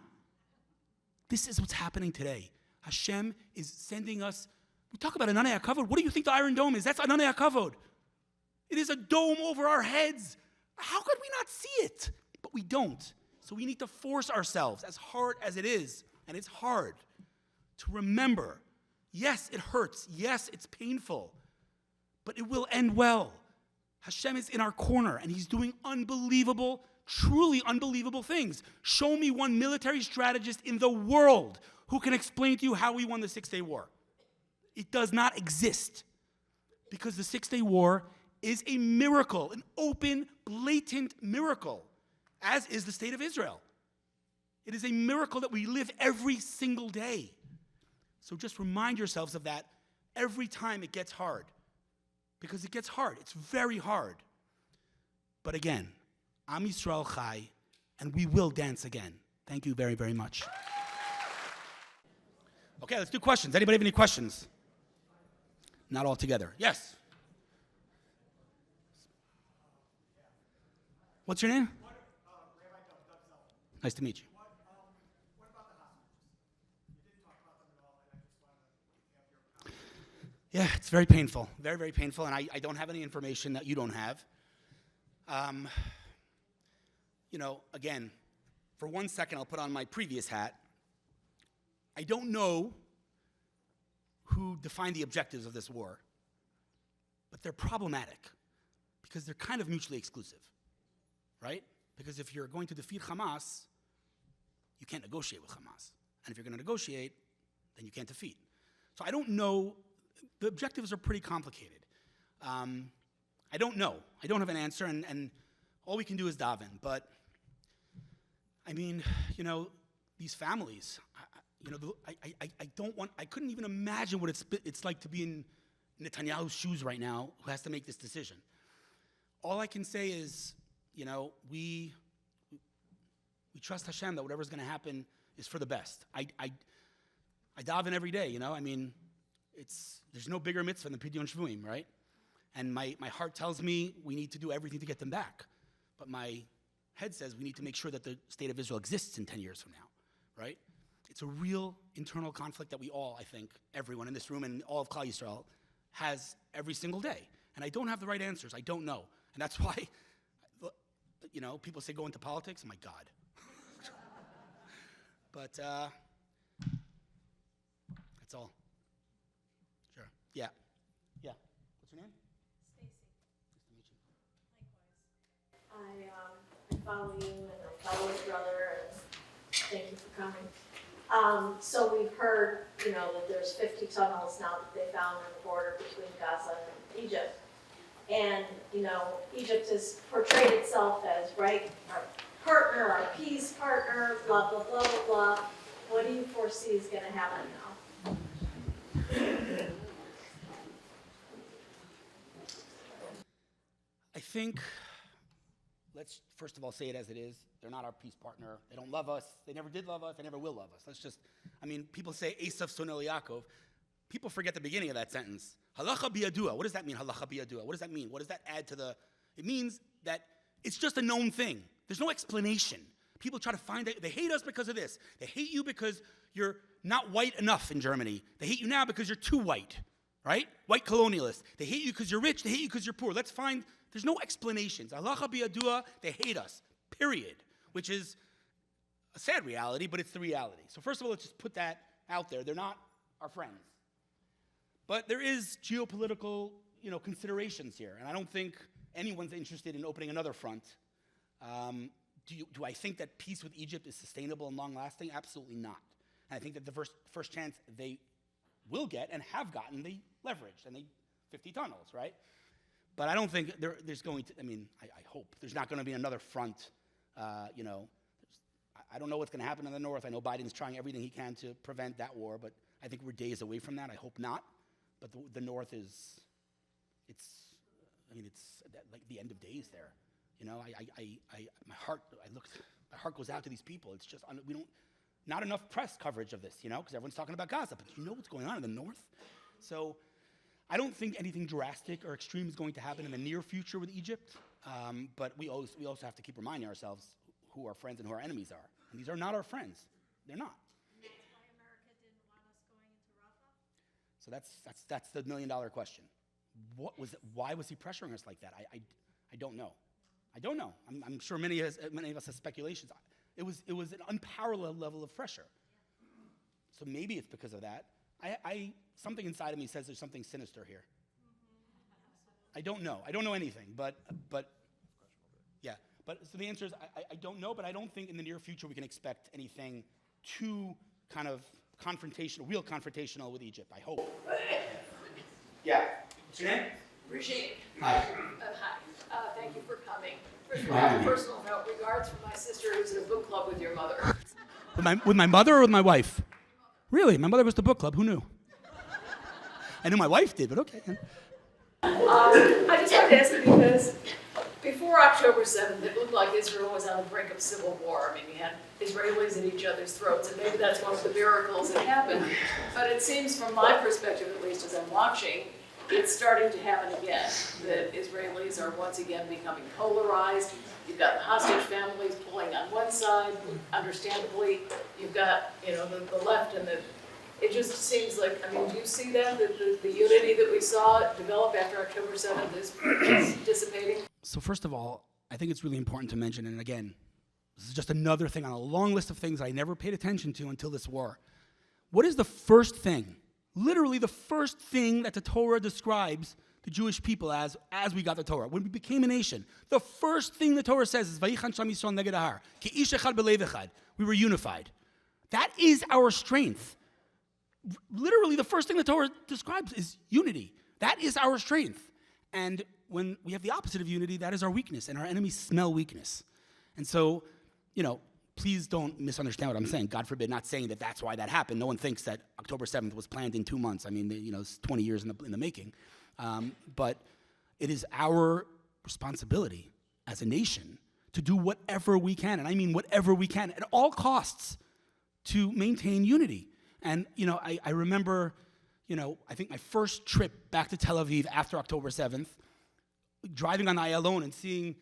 This is what's happening today. Hashem is sending us. We talk about Ananei HaKavod. What do you think the Iron Dome is? That's Ananei HaKavod. It is a dome over our heads. How could we not see it? But we don't. So we need to force ourselves, as hard as it is, and it's hard to remember, yes, it hurts. Yes, it's painful, but it will end well. Hashem is in our corner, and he's doing unbelievable, truly unbelievable things. Show me one military strategist in the world who can explain to you how we won the Six-Day War. It does not exist, because the Six-Day War is a miracle, an open, blatant miracle, as is the state of Israel. It is a miracle that we live every single day. So just remind yourselves of that every time it gets hard. Because it gets hard. It's very hard. But again, Am Yisrael Chai, and we will dance again. Thank you very, very much. Okay, let's do questions. Anybody have any questions? Not all together. Yes? What's your name? Nice to meet you. Yeah, it's very painful, very, very painful, and I don't have any information that you don't have. Again, for 1 second, I'll put on my previous hat. I don't know who defined the objectives of this war, but they're problematic because they're kind of mutually exclusive, right? Because if you're going to defeat Hamas, you can't negotiate with Hamas. And if you're going to negotiate, then you can't defeat. So I don't know. The objectives are pretty complicated. I don't know. I don't have an answer, and all we can do is daven. But, I mean, these families, I couldn't even imagine what it's like to be in Netanyahu's shoes right now, who has to make this decision. All I can say is, we trust Hashem that whatever's going to happen is for the best. I daven every day, there's no bigger mitzvah than Pidyon Shvuim, right? And my heart tells me we need to do everything to get them back. But my head says we need to make sure that the state of Israel exists in 10 years from now, right? It's a real internal conflict that we all, I think, everyone in this room and all of Klal Yisrael has every single day. And I don't have the right answers. I don't know. And that's why, people say go into politics. My God. But that's all. Sure. Yeah. What's your name? Stacy. Nice to meet you. Likewise. I follow you and I follow his brother, and thank you for coming. So we've heard, that there's 50 tunnels now that they found on the border between Gaza and Egypt. And, Egypt has portrayed itself as, right, our partner, our peace partner, blah, blah, blah, blah, blah. What do you foresee is going to happen now? I think, let's first of all say it as it is. They're not our peace partner. They don't love us. They never did love us. They never will love us. People say Esav Sonel Yaakov. People forget the beginning of that sentence. Halacha biyadua. What does that mean, halacha biyadua? What does that mean? What does that add to it means that it's just a known thing. There's no explanation. People try to find it. They hate us because of this. They hate you because you're not white enough in Germany. They hate you now because you're too white, right? White colonialists. They hate you because you're rich. They hate you because you're poor. There's no explanations. Halacha biyadua, they hate us, period. Which is a sad reality, but it's the reality. So first of all, let's just put that out there. They're not our friends. But there is geopolitical, considerations here, and I don't think anyone's interested in opening another front. Do I think that peace with Egypt is sustainable and long-lasting? Absolutely not. And I think that the first chance they will get and have gotten, they leveraged, and 50 tunnels, right? But I don't think there's going to, I hope there's not going to be another front. I don't know what's going to happen in the north. I know Biden's trying everything he can to prevent that war, but I think we're days away from that. I hope not. But the north it's like the end of days there. My heart goes out to these people. It's just, not enough press coverage of this, because everyone's talking about Gaza, but you know what's going on in the north? So I don't think anything drastic or extreme is going to happen in the near future with Egypt, but we also have to keep reminding ourselves who our friends and who our enemies are. And these are not our friends. They're not. That's why America didn't want us going into Rafah? So that's the $1 million question. Why was he pressuring us like that? I don't know. I don't know. I'm sure many of us have speculations. It was an unparalleled level of pressure. So maybe it's because of that. Something inside of me says there's something sinister here. I don't know. I don't know anything, but yeah. But so the answer is I don't know, but I don't think in the near future we can expect anything too kind of real confrontational with Egypt, I hope. Yeah. What's your name? Regine. Hi. Hi. Thank you for coming. First of all, on a personal note, regards from my sister who's in a book club with your mother. With my mother or with my wife? Really? My mother was to book club. Who knew? I knew my wife did, but okay. I just wanted to ask you because before October 7th, it looked like Israel was on the brink of civil war. I mean, we had Israelis at each other's throats, and maybe that's one of the miracles that happened. But it seems, from my perspective at least, as I'm watching, it's starting to happen again. That Israelis are once again becoming polarized. You've got the hostage families pulling on one side, understandably. You've got, the left and the... It just seems like, I mean, do you see that the unity that we saw develop after October 7th is dissipating? So first of all, I think it's really important to mention, and again, this is just another thing on a long list of things I never paid attention to until this war. What is the first thing, literally the first thing that the Torah describes the Jewish people as we got the Torah? When we became a nation, the first thing the Torah says is, Vayichan Sham Yisrael neged ahar, ki ish echad belev echad. We were unified. That is our strength. Literally, the first thing the Torah describes is unity. That is our strength. And when we have the opposite of unity, that is our weakness, and our enemies smell weakness. And so, please don't misunderstand what I'm saying. God forbid, not saying that that's why that happened. No one thinks that October 7th was planned in 2 months. I mean, it's 20 years in the making. But it is our responsibility as a nation to do whatever we can, and I mean whatever we can, at all costs, to maintain unity. And, I remember, I think my first trip back to Tel Aviv after October 7th, driving on the Ayalon and seeing,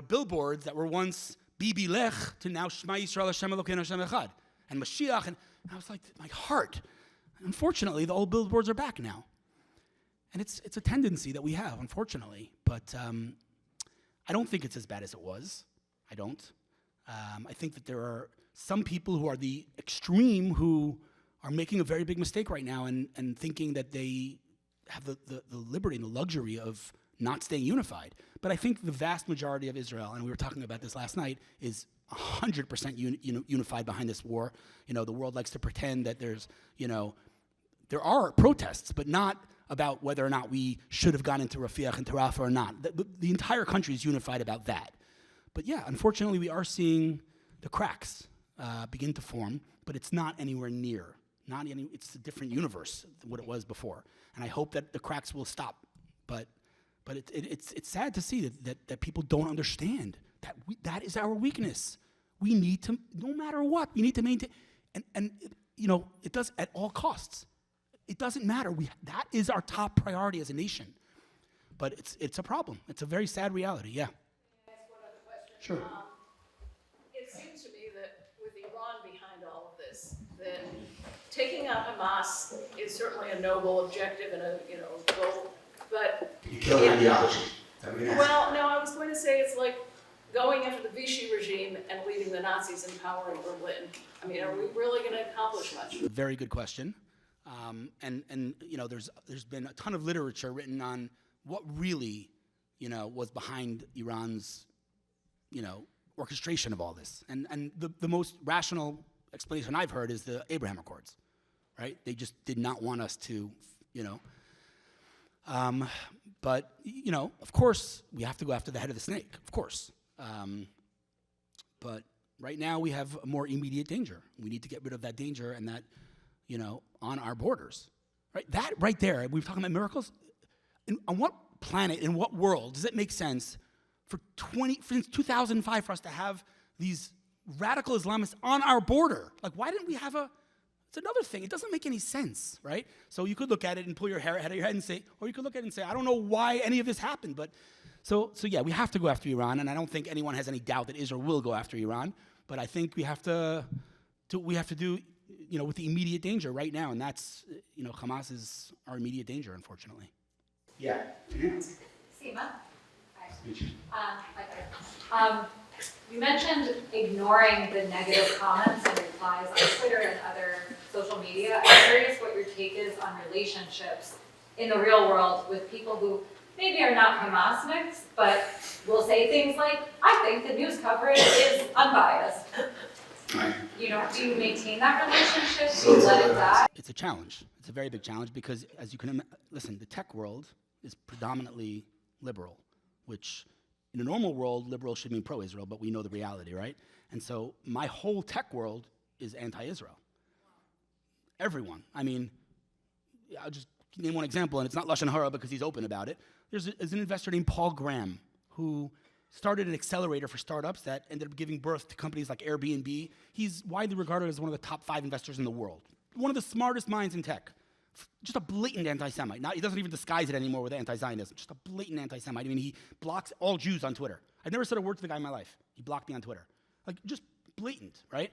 billboards that were once Bibi Lech to now Shema Yisrael Hashem Elokeinu Hashem Echad, and Mashiach, and I was like, my heart. Unfortunately, the old billboards are back now. And it's a tendency that we have, unfortunately. But I don't think it's as bad as it was. I don't. I think that there are some people who are the extreme who are making a very big mistake right now and thinking that they have the liberty and the luxury of not staying unified. But I think the vast majority of Israel, and we were talking about this last night, is 100% unified behind this war. The world likes to pretend that there's, there are protests, but not about whether or not we should have gone into Rafiach and Tarafa or not. The entire country is unified about that. But yeah, unfortunately, we are seeing the cracks begin to form, but it's not anywhere near. It's a different universe than what it was before. And I hope that the cracks will stop. But it's sad to see that people don't understand that that is our weakness. We need to, no matter what, we need to maintain, and it does at all costs. It doesn't matter. That is our top priority as a nation. But it's a problem. It's a very sad reality, yeah. Can I ask one other question? Sure. It seems to me that with Iran behind all of this, that taking out Hamas is certainly a noble objective and a goal, but You kill the ideology. well, no, I was going to say it's like going after the Vichy regime and leaving the Nazis in power in Berlin. I mean, are we really going to accomplish much? Very good question. There's been a ton of literature written on what really, was behind Iran's, orchestration of all this. And the most rational explanation I've heard is the Abraham Accords, right? They just did not want us to, but, of course, we have to go after the head of the snake, of course. But right now we have a more immediate danger. We need to get rid of that danger and that, on our borders, right? That right there, we were talking about miracles. On what planet, in what world does it make sense since 2005 for us to have these radical Islamists on our border? Like, why didn't we have it's another thing. It doesn't make any sense, right? So you could look at it and pull your hair out of your head and say, or you could look at it and say, I don't know why any of this happened, but so yeah, we have to go after Iran, and I don't think anyone has any doubt that Israel will go after Iran, but I think we have to do with the immediate danger right now, and that's, Hamas is our immediate danger, unfortunately. Yeah. Seema. Hi. You mentioned ignoring the negative comments and replies on Twitter and other social media. I'm curious what your take is on relationships in the real world with people who maybe are not Hamasniks, but will say things like, I think the news coverage is unbiased. You know, do you maintain that relationship? Do you let it die? It's a challenge. It's a very big challenge because, as you can listen, the tech world is predominantly liberal, which in a normal world, liberal should mean pro-Israel, but we know the reality, right? And so my whole tech world is anti-Israel. Everyone. I mean, I'll just name one example, and it's not Lashon Hara because he's open about it. There's an investor named Paul Graham who started an accelerator for startups that ended up giving birth to companies like Airbnb. He's widely regarded as one of the top 5 investors in the world. One of the smartest minds in tech. Just a blatant anti-Semite. Now, he doesn't even disguise it anymore with anti-Zionism. Just a blatant anti-Semite. I mean, he blocks all Jews on Twitter. I've never said a word to the guy in my life. He blocked me on Twitter. Like, just blatant, right?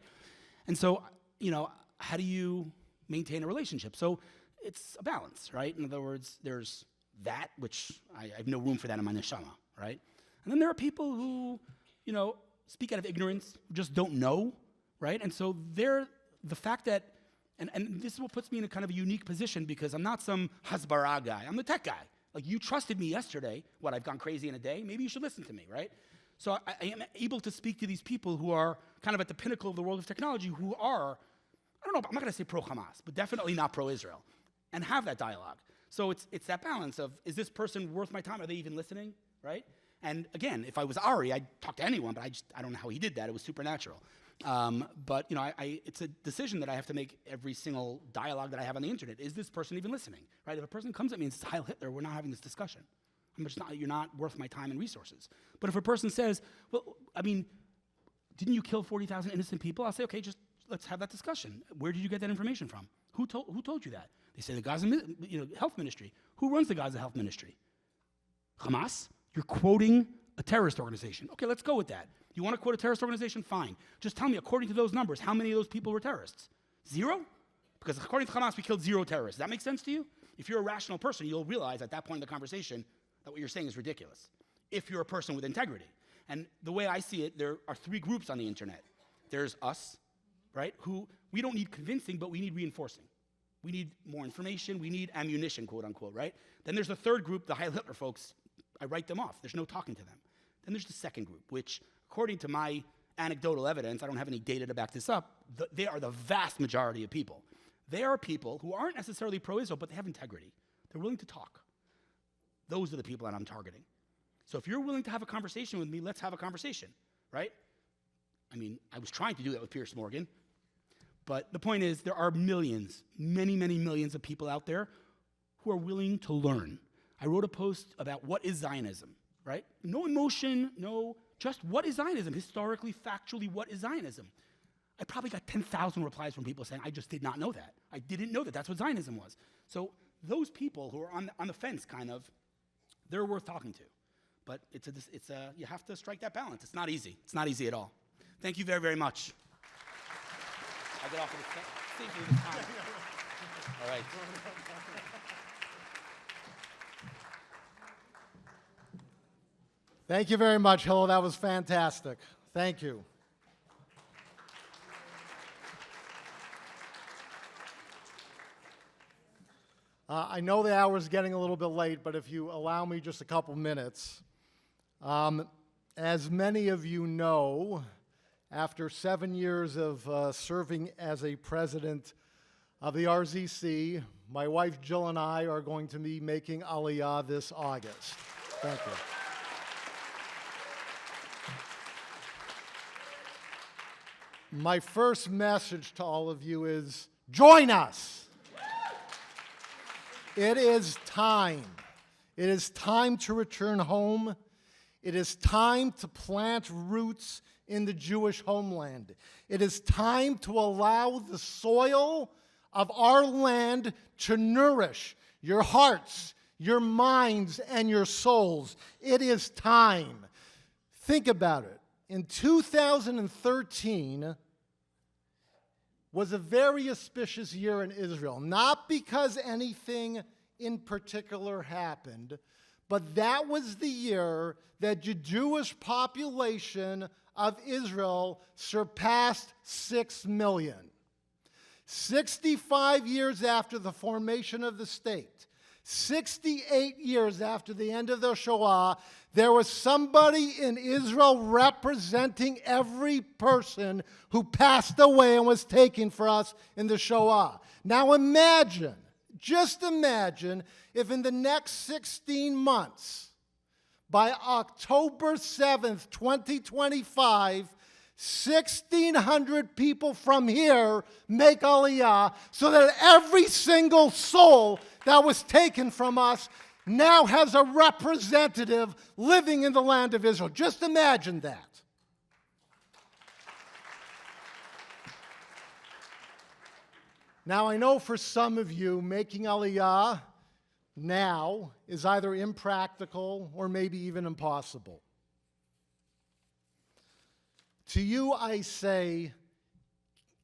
And so, you know, how do you maintain a relationship? So it's a balance, right? In other words, there's that, which I have no room for that in my neshama, right? And then there are people who, you know, speak out of ignorance, who just don't know, right? And so the fact that, and this is what puts me in a kind of a unique position because I'm not some hasbara guy. I'm the tech guy. Like, you trusted me yesterday. What, I've gone crazy in a day? Maybe you should listen to me, right? So I am able to speak to these people who are kind of at the pinnacle of the world of technology, who are, I don't know, I'm not going to say pro-Hamas, but definitely not pro-Israel, and have that dialogue. So it's that balance of, is this person worth my time? Are they even listening, right? And again, if I was Ari, I'd talk to anyone, but I don't know how he did that. It was supernatural. But you know, it's a decision that I have to make every single dialogue that I have on the internet. Is this person even listening, right? If a person comes at me and says, Heil Hitler, we're not having this discussion. You're not worth my time and resources. But if a person says, well, I mean, didn't you kill 40,000 innocent people? I'll say, okay, just let's have that discussion. Where did you get that information from? Who told you that? They say the Gaza health ministry. Who runs the Gaza health ministry? Hamas? You're quoting a terrorist organization. Okay, let's go with that. You want to quote a terrorist organization? Fine. Just tell me, according to those numbers, how many of those people were terrorists? 0? Because according to Hamas, we killed 0 terrorists. Does that make sense to you? If you're a rational person, you'll realize at that point in the conversation that what you're saying is ridiculous. If you're a person with integrity. And the way I see it, there are 3 groups on the internet. There's us, right, who we don't need convincing, but we need reinforcing. We need more information. We need ammunition, quote unquote, right? Then there's the 3rd group, the Heil Hitler folks. I write them off. There's no talking to them. Then there's the 2nd group, which, according to my anecdotal evidence, I don't have any data to back this up, they are the vast majority of people. They are people who aren't necessarily pro-Israel, but they have integrity. They're willing to talk. Those are the people that I'm targeting. So if you're willing to have a conversation with me, let's have a conversation, right? I mean, I was trying to do that with Piers Morgan. But the point is, there are millions, many, many millions of people out there who are willing to learn. I wrote a post about what is Zionism, right? No emotion, just what is Zionism? Historically, factually, what is Zionism? I probably got 10,000 replies from people saying, I just did not know that. I didn't know that that's what Zionism was. So those people who are on the fence, kind of, they're worth talking to. But you have to strike that balance. It's not easy. It's not easy at all. Thank you very, very much. I get off of the safely this time. All right. Thank you very much, Hillel. That was fantastic. Thank you. I know the hour is getting a little bit late, but if you allow me just a couple minutes. As many of you know, after 7 years of serving as a president of the RZC, my wife Jill and I are going to be making Aliyah this August. Thank you. My first message to all of you is, join us. It is time. It is time to return home. It is time to plant roots in the Jewish homeland. It is time to allow the soil of our land to nourish your hearts, your minds, and your souls. It is time. Think about it. In 2013 was a very auspicious year in Israel, not because anything in particular happened, but that was the year that the Jewish population of Israel surpassed 6 million. 65 years after the formation of the state, 68 years after the end of the Shoah, there was somebody in Israel representing every person who passed away and was taken for us in the Shoah. Now imagine, just imagine, if in the next 16 months, by October 7th, 2025, 1,600 people from here make Aliyah, so that every single soul that was taken from us now has a representative living in the land of Israel. Just imagine that. Now, I know for some of you, making Aliyah now is either impractical or maybe even impossible. To you, I say,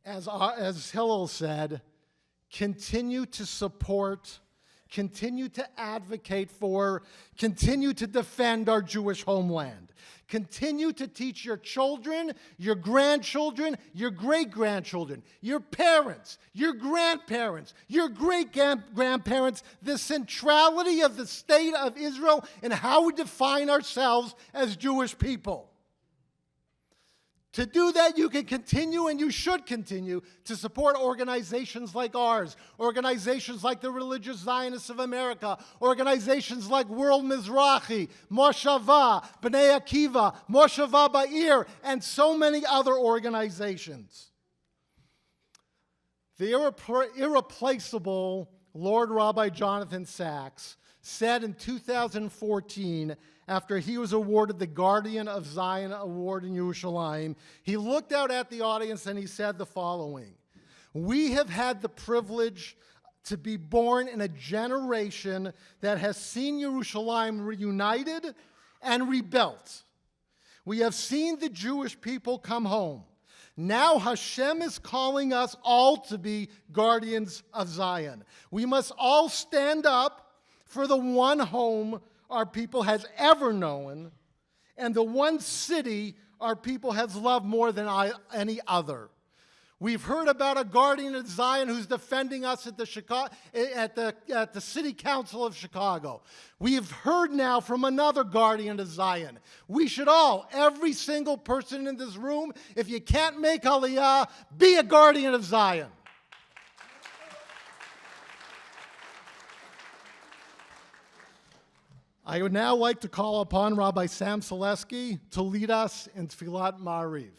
as Hillel said, continue to support, continue to advocate for, continue to defend our Jewish homeland. Continue to teach your children, your grandchildren, your great-grandchildren, your parents, your grandparents, your great-grandparents, the centrality of the state of Israel and how we define ourselves as Jewish people. To do that, you can continue and you should continue to support organizations like ours, organizations like the Religious Zionists of America, organizations like World Mizrachi, Moshava, B'nai Akiva, Moshava Ba'ir, and so many other organizations. The irreplaceable Lord Rabbi Jonathan Sachs said in 2014, after he was awarded the Guardian of Zion Award in Yerushalayim, he looked out at the audience and he said the following: "We have had the privilege to be born in a generation that has seen Yerushalayim reunited and rebuilt. We have seen the Jewish people come home. Now Hashem is calling us all to be guardians of Zion. We must all stand up for the one home our people has ever known, and the one city our people has loved more than any other. We've heard about a guardian of Zion who's defending us at the City Council of Chicago. We've heard now from another guardian of Zion. We should all, every single person in this room, if you can't make Aliyah, be a guardian of Zion." I would now like to call upon Rabbi Sam Selesky to lead us in Tefillat Ma'ariv.